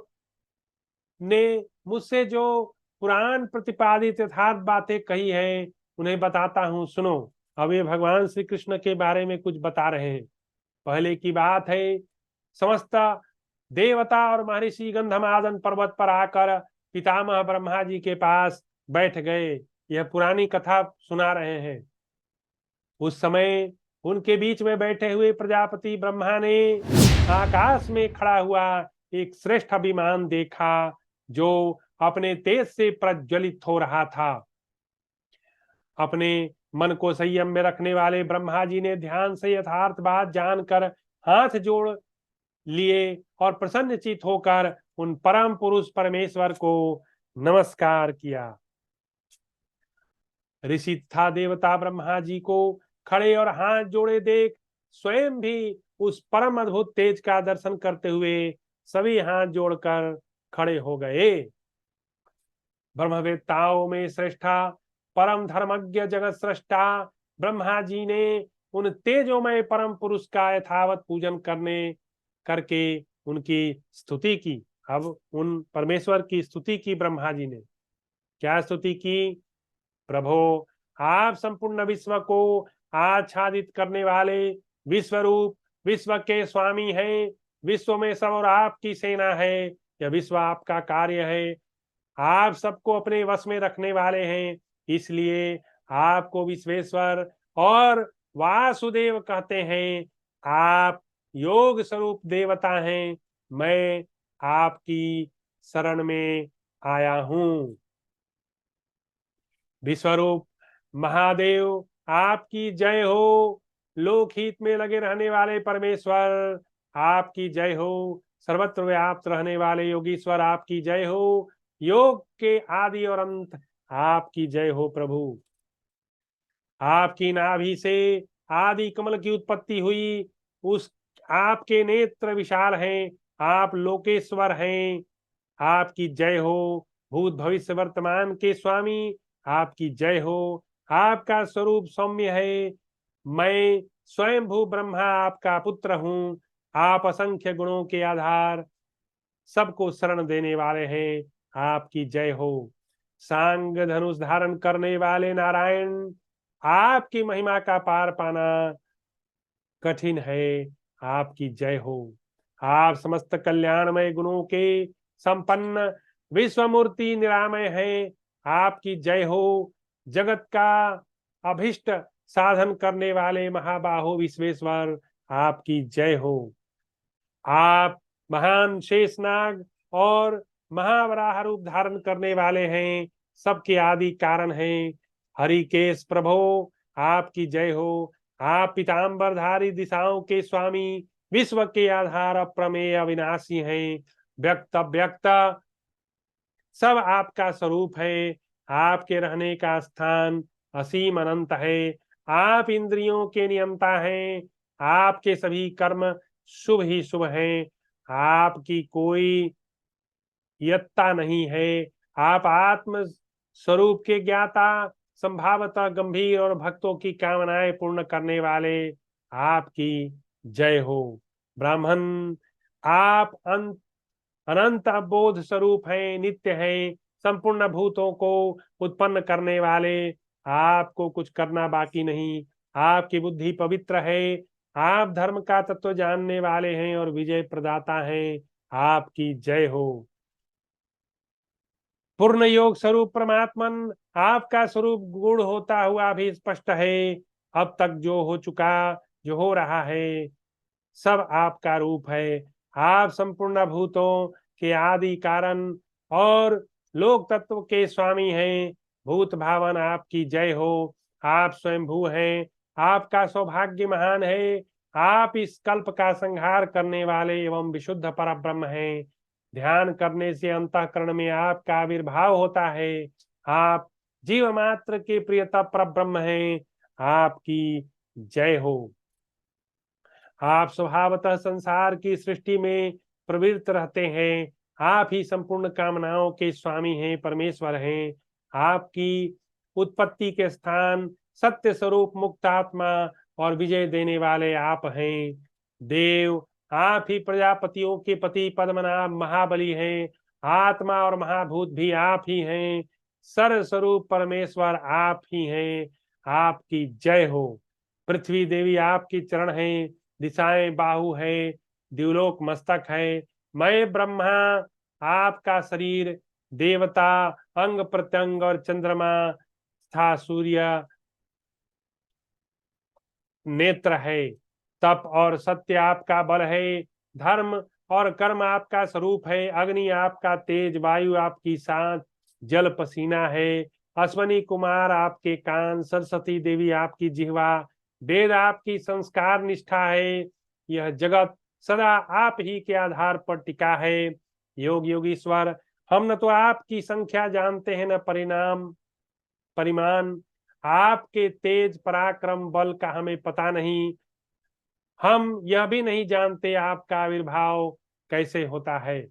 ने मुझसे जो पुराण प्रतिपादित यथार्थ बातें कही है उन्हें बताता हूँ, सुनो। अब ये भगवान श्री कृष्ण के बारे में कुछ बता रहे हैं। पहले की बात है, समस्त देवता और महर्षि गंधमादन पर्वत पर आकर पितामह ब्रह्मा जी के पास बैठ गए। यह पुरानी कथा सुना रहे हैं। उस समय उनके बीच में बैठे हुए प्रजापति ब्रह्मा ने आकाश में खड़ा हुआ एक श्रेष्ठ विमान देखा, जो अपने तेज से प्रज्वलित हो रहा था। अपने मन को संयम में रखने वाले ब्रह्मा जी ने ध्यान से यथार्थ बात जानकर हाथ जोड़ लिए और प्रसन्नचित होकर उन परम पुरुष परमेश्वर को नमस्कार किया। ऋषि तथा देवता ब्रह्मा जी को खड़े और हाथ जोड़े देख स्वयं भी उस परम अद्भुत तेज का दर्शन करते हुए सभी हाथ जोड़कर खड़े हो गए। ब्रह्मवेत्ताओं में श्रेष्ठा परम धर्मज्ञ जगत सृष्टा ब्रह्मा जी ने उन तेजोमय परम पुरुष का यथावत पूजन करके उनकी स्तुति की। अब उन परमेश्वर की स्तुति की ब्रह्मा जी ने। क्या स्तुति की? प्रभो, आप संपूर्ण विश्व को आच्छादित करने वाले विश्वरूप विश्व के स्वामी हैं। विश्व में सब और आपकी सेना है। यह विश्व आपका कार्य है। आप सबको अपने वश में रखने वाले हैं, इसलिए आपको विश्वेश्वर और वासुदेव कहते हैं। आप योग स्वरूप देवता हैं। मैं आपकी शरण में आया हूं। विश्वरूप महादेव आपकी जय हो। लोकहित में लगे रहने वाले परमेश्वर आपकी जय हो। सर्वत्र व्याप्त रहने वाले योगीश्वर आपकी जय हो। योग के आदि और अंत आपकी जय हो। प्रभु, आपकी नाभि से आदि कमल की उत्पत्ति हुई। उस आपके नेत्र विशाल हैं। आप लोकेश्वर हैं। आपकी जय हो। भूत भविष्य वर्तमान के स्वामी आपकी जय हो। आपका स्वरूप सौम्य है। मैं स्वयं भू ब्रह्मा आपका पुत्र हूँ। आप असंख्य गुणों के आधार सबको शरण देने वाले हैं। आपकी जय हो। सांग धनुष धारण करने वाले नारायण, आपकी महिमा का पार पाना कठिन है। आपकी जय हो। आप समस्त कल्याणमय गुणों के संपन्न विश्वमूर्ति निरामय है। आपकी जय हो। जगत का अभिष्ट साधन करने वाले महाबाहो विश्वेश्वर आपकी जय हो। आप महान शेषनाग और महावराह रूप धारण करने वाले हैं। सबके आदि कारण हैं। हरिकेश प्रभो आपकी जय हो। आप पीताम्बरधारी दिशाओं के स्वामी, विश्व के आधार अप्रमेय अविनाशी हैं। व्यक्त व्यक्त सब आपका स्वरूप है। आपके रहने का स्थान असीम अनंत है। आप इंद्रियों के नियंता हैं। आपके सभी कर्म शुभ ही शुभ हैं। आपकी कोई यत्ता नहीं है। आप आत्म स्वरूप के ज्ञाता, संभावतः गंभीर और भक्तों की कामनाएं पूर्ण करने वाले आपकी जय हो। ब्राह्मण, आप अनंत बोध स्वरूप हैं, नित्य हैं, संपूर्ण भूतों को उत्पन्न करने वाले। आपको कुछ करना बाकी नहीं। आपकी बुद्धि पवित्र है। आप धर्म का तत्व जानने वाले हैं और विजय प्रदाता हैं। आपकी जय हो। पूर्ण योग स्वरूप परमात्मन, आपका स्वरूप गुण होता हुआ भी स्पष्ट है। अब तक जो हो चुका, जो हो रहा है, सब आपका रूप है। आप संपूर्ण भूतों के आदि कारण और लोक तत्व के स्वामी हैं। भूत भावन आपकी जय हो। आप स्वयंभू हैं, आपका सौभाग्य महान है, आप इस कल्प का संहार करने वाले एवं विशुद्ध परब्रह्म हैं। ध्यान करने से अंतःकरण में आपका आविर्भाव होता है। आप जीव मात्र के प्रियतम परब्रह्म हैं। आपकी जय हो। आप स्वभावतः संसार की सृष्टि में प्रवृत्त रहते हैं। आप ही संपूर्ण कामनाओं के स्वामी हैं, परमेश्वर हैं। आपकी उत्पत्ति के स्थान, सत्य स्वरूप, मुक्त आत्मा और विजय देने वाले आप हैं। देव, आप ही प्रजापतियों के पति पद्मनाभ महाबली हैं। आत्मा और महाभूत भी आप ही हैं। सर्व स्वरूप परमेश्वर आप ही हैं। आपकी जय हो। पृथ्वी देवी आपकी चरण हैं, दिशाएं बाहु है, द्युलोक मस्तक है। मैं ब्रह्मा आपका शरीर, देवता अंग प्रत्यंग और चंद्रमा तथा सूर्य नेत्र है। तप और सत्य आपका बल है। धर्म और कर्म आपका स्वरूप है। अग्नि आपका तेज, वायु आपकी सांस, जल पसीना है। अश्वनी कुमार आपके कान, सरस्वती देवी आपकी जिह्वा, वेद आपकी संस्कार निष्ठा है। यह जगत सदा आप ही के आधार पर टिका है। योग योगीश्वर, हम न तो आपकी संख्या जानते हैं, न परिमाण। आपके तेज पराक्रम बल का हमें पता नहीं। हम यह भी नहीं जानते आपका आविर्भाव कैसे होता है।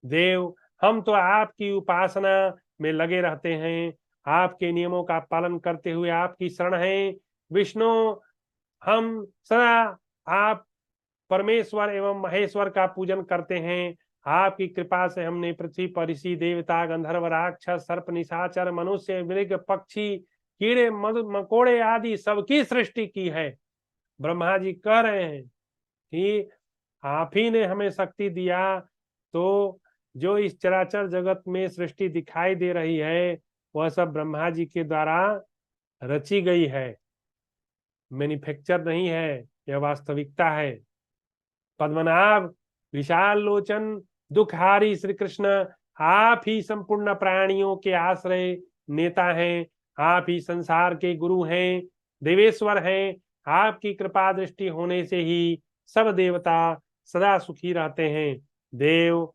देव, हम तो आपकी उपासना में लगे रहते हैं। आपके नियमों का पालन करते हुए आपकी शरण है। विष्णु, हम सदा आप परमेश्वर एवं महेश्वर का पूजन करते हैं। आपकी कृपा से हमने पृथ्वी पर ऋषि, देवता, गंधर्व, राक्षस, सर्प, निशाचर, मनुष्य, मृग, पक्षी, कीड़े, मकोड़े आदि सबकी सृष्टि की है। ब्रह्मा जी कह रहे हैं कि आप ही ने हमें शक्ति दिया, तो जो इस चराचर जगत में सृष्टि दिखाई दे रही है वह सब ब्रह्मा जी के द्वारा रची गई है, मैन्युफैक्चर नहीं है, यह वास्तविकता है। पद्मनाभ, विशाल लोचन, दुखहारी श्री कृष्ण, आप ही संपूर्ण प्राणियों के आश्रय नेता हैं। आप ही संसार के गुरु हैं, देवेश्वर हैं। आपकी कृपा दृष्टि होने से ही सब देवता सदा सुखी रहते हैं। देव,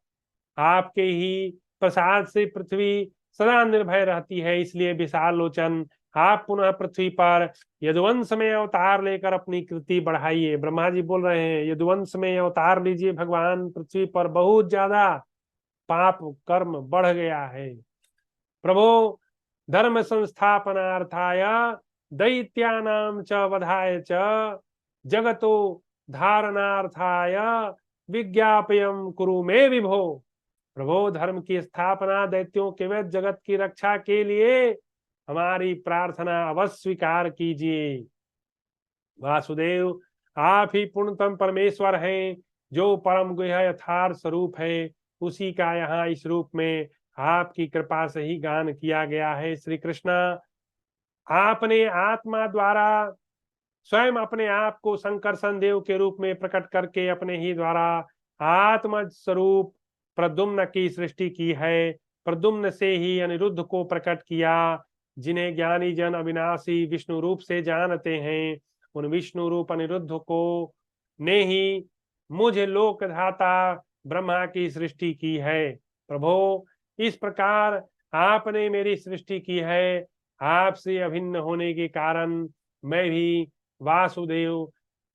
आपके ही प्रसाद से पृथ्वी सदा निर्भय रहती है। इसलिए विशाल लोचन, आप पुनः पृथ्वी पर यदुवंश में अवतार लेकर अपनी कृति बढ़ाइए। ब्रह्मा जी बोल रहे हैं यदुवंश में अवतार लीजिए भगवान, पृथ्वी पर बहुत ज्यादा पाप कर्म बढ़ गया है। प्रभो, धर्म संस्थापनार्थाय दैत्यानां च वधाय च जगतो धारणार्थाय विज्ञापयम कुरु मे विभो। प्रभो, धर्म की स्थापना, दैत्यों के वध, जगत की रक्षा के लिए हमारी प्रार्थना अवश्य स्वीकार कीजिए। वासुदेव, आप ही पूर्णतम परमेश्वर हैं, जो परम गुह्य यथार्थ स्वरूप है, उसी का यहाँ इस रूप में आपकी कृपा से ही गान किया गया है। श्री कृष्ण, आपने आत्मा द्वारा स्वयं अपने आप को संकर्षण देव के रूप में प्रकट करके अपने ही द्वारा आत्म स्वरूप प्रद्युम्न की सृष्टि की है। प्रद्युम्न से ही अनिरुद्ध को प्रकट किया, जिन्हें ज्ञानी जन अविनाशी विष्णु रूप से जानते हैं। उन विष्णु रूप अनिरुद्ध को ने ही मुझे लोकधाता ब्रह्मा की सृष्टि की है। प्रभो, इस प्रकार आपने मेरी सृष्टि की है। आपसे अभिन्न होने के कारण मैं भी वासुदेव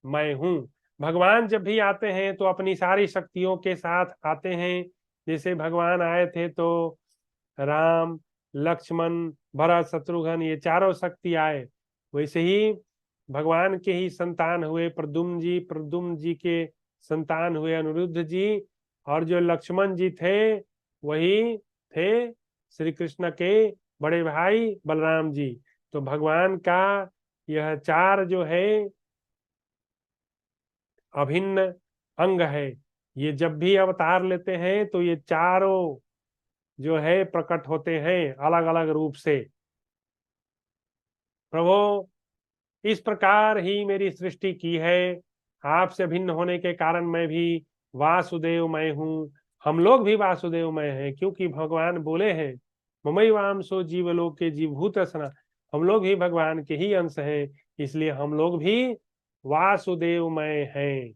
मैं हूँ। भगवान जब भी आते हैं तो अपनी सारी शक्तियों के साथ आते हैं। जैसे भगवान आए थे तो राम, लक्ष्मण, भरत, शत्रुघ्न, ये चारों शक्ति आए। वैसे ही भगवान के ही संतान हुए प्रद्युम्न जी के संतान हुए अनिरुद्ध जी, और जो लक्ष्मण जी थे वही थे श्री कृष्ण के बड़े भाई बलराम जी। तो भगवान का यह चार जो है अभिन्न अंग है। ये जब भी अवतार लेते हैं तो ये चारों जो है प्रकट होते हैं अलग अलग रूप से। प्रभु, इस प्रकार ही मेरी सृष्टि की है। आपसे भिन्न होने के कारण मैं भी वासुदेवमय हूँ। हम लोग भी वासुदेवमय हैं, क्योंकि भगवान बोले हैं ममैवांसो जीवलोके जीवभूत सना। हम लोग भी भगवान के ही अंश हैं, इसलिए हम लोग भी वासुदेवमय हैं।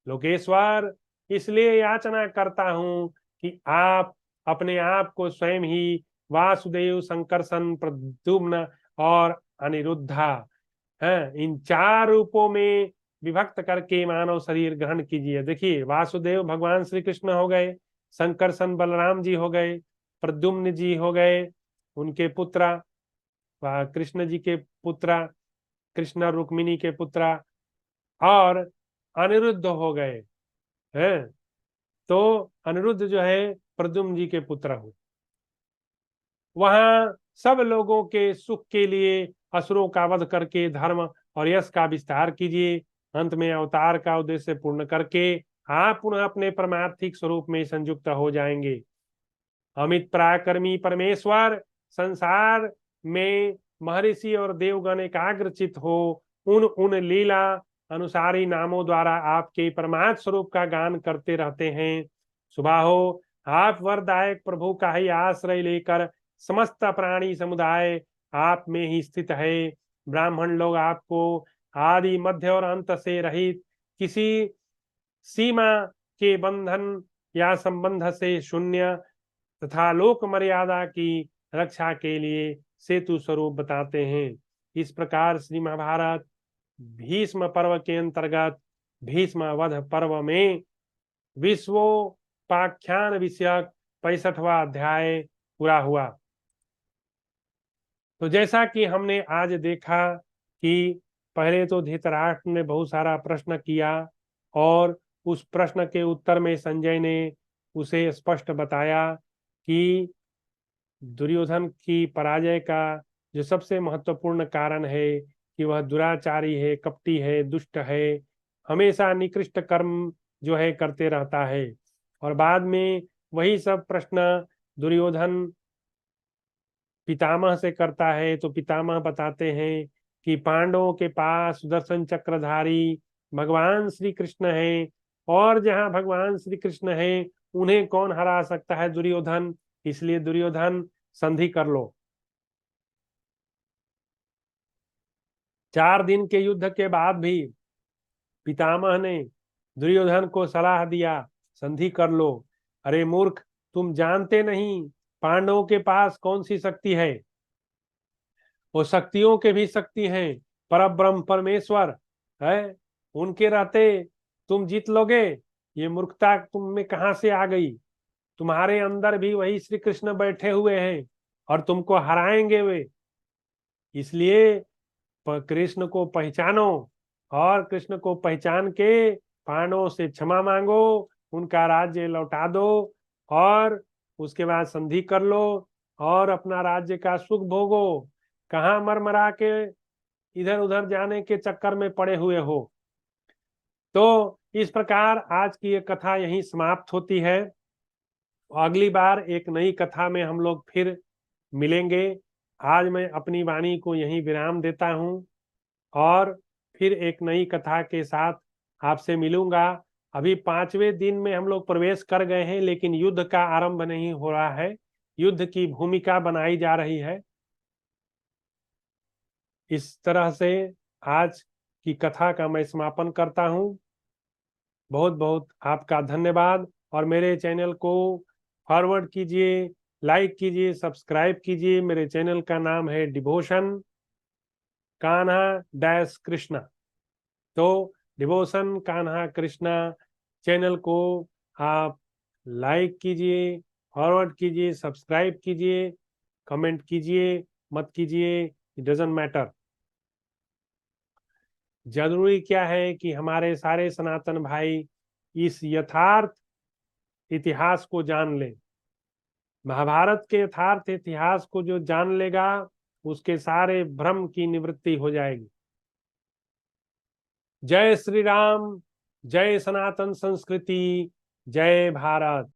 लोकेश्वर, इसलिए याचना करता हूं कि आप अपने आप को स्वयं ही वासुदेव, संकर्षण, प्रद्युम्न और अनिरुद्धा, इन 4 रूपों में विभक्त करके मानव शरीर ग्रहण कीजिए। देखिए, वासुदेव भगवान श्री कृष्ण हो गए, संकर्षण बलराम जी हो गए, प्रद्युम्न जी हो गए, उनके पुत्र कृष्ण जी के पुत्र, कृष्ण रुक्मिणी के पुत्र, और अनिरुद्ध हो गए हैं। तो अनिरुद्ध जो है प्रद्युम्न जी के पुत्र हो। वहां सब लोगों के सुख के लिए असुरों का वध करके धर्म और यश का विस्तार कीजिए। अंत में अवतार का उद्देश्य पूर्ण करके आप पुनः अपने परमार्थिक स्वरूप में संयुक्त हो जाएंगे। अमित पराक्रमी परमेश्वर, संसार में महर्षि और देवगण एकाग्रचित हो उन लीला अनुसारी नामों द्वारा आपके परमार्थ स्वरूप का गान करते रहते हैं। सुबह हो, आप वरदायक प्रभु का ही आश्रय लेकर समस्त प्राणी समुदाय आप में ही स्थित है। ब्राह्मण लोग आपको आदि मध्य और अंत से रहित, किसी सीमा के बंधन या संबंध से शून्य तथा लोक मर्यादा की रक्षा के लिए सेतु स्वरूप बताते हैं। इस प्रकार श्री महाभारत भीष्म पर्व के अंतर्गत भीष्म वध पर्व में विश्वोपाख्यान विषयक 65वां अध्याय पूरा हुआ। तो जैसा कि हमने आज देखा कि पहले तो धृतराष्ट्र ने बहुत सारा प्रश्न किया और उस प्रश्न के उत्तर में संजय ने उसे स्पष्ट बताया कि दुर्योधन की पराजय का जो सबसे महत्वपूर्ण कारण है कि वह दुराचारी है, कपटी है, दुष्ट है, हमेशा निकृष्ट कर्म जो है करते रहता है। और बाद में वही सब प्रश्न दुर्योधन पितामह से करता है, तो पितामह बताते हैं कि पांडवों के पास सुदर्शन चक्रधारी भगवान श्री कृष्ण है, और जहां भगवान श्री कृष्ण है उन्हें कौन हरा सकता है? दुर्योधन। इसलिए दुर्योधन, संधि कर लो। 4 दिन के युद्ध के बाद भी पितामह ने दुर्योधन को सलाह दिया, संधि कर लो। अरे मूर्ख, तुम जानते नहीं पांडवों के पास कौन सी शक्ति है? वो शक्तियों के भी शक्ति हैं, परब्रह्म परमेश्वर है, उनके रहते तुम जीत लोगे? ये मूर्खता तुम में कहां से आ गई? तुम्हारे अंदर भी वही श्री कृष्ण बैठे हुए हैं और तुमको हराएंगे वे। इसलिए कृष्ण को पहचानो और कृष्ण को पहचान के पांडवों से क्षमा मांगो, उनका राज्य लौटा दो और उसके बाद संधि कर लो और अपना राज्य का सुख भोगो। कहाँ मरमरा के इधर उधर जाने के चक्कर में पड़े हुए हो। तो इस प्रकार आज की ये कथा यहीं समाप्त होती है। अगली बार एक नई कथा में हम लोग फिर मिलेंगे। आज मैं अपनी वाणी को यहीं विराम देता हूं और फिर एक नई कथा के साथ आपसे मिलूंगा। अभी 5वें दिन में हम लोग प्रवेश कर गए हैं, लेकिन युद्ध का आरंभ नहीं हो रहा है, युद्ध की भूमिका बनाई जा रही है। इस तरह से आज की कथा का मैं समापन करता हूं। बहुत बहुत आपका धन्यवाद और मेरे चैनल को फॉरवर्ड कीजिए, लाइक कीजिए, सब्सक्राइब कीजिए। मेरे चैनल का नाम है डिवोशन कान्हा डैश कृष्णा। तो डिवोशन कान्हा कृष्णा चैनल को आप लाइक कीजिए, फॉरवर्ड कीजिए, सब्सक्राइब कीजिए, कमेंट कीजिए, मत कीजिए, इट डजंट मैटर। जरूरी क्या है कि हमारे सारे सनातन भाई इस यथार्थ इतिहास को जान लें। महाभारत के यथार्थ इतिहास को जो जान लेगा उसके सारे भ्रम की निवृत्ति हो जाएगी। जय श्री राम, जय सनातन संस्कृति, जय भारत।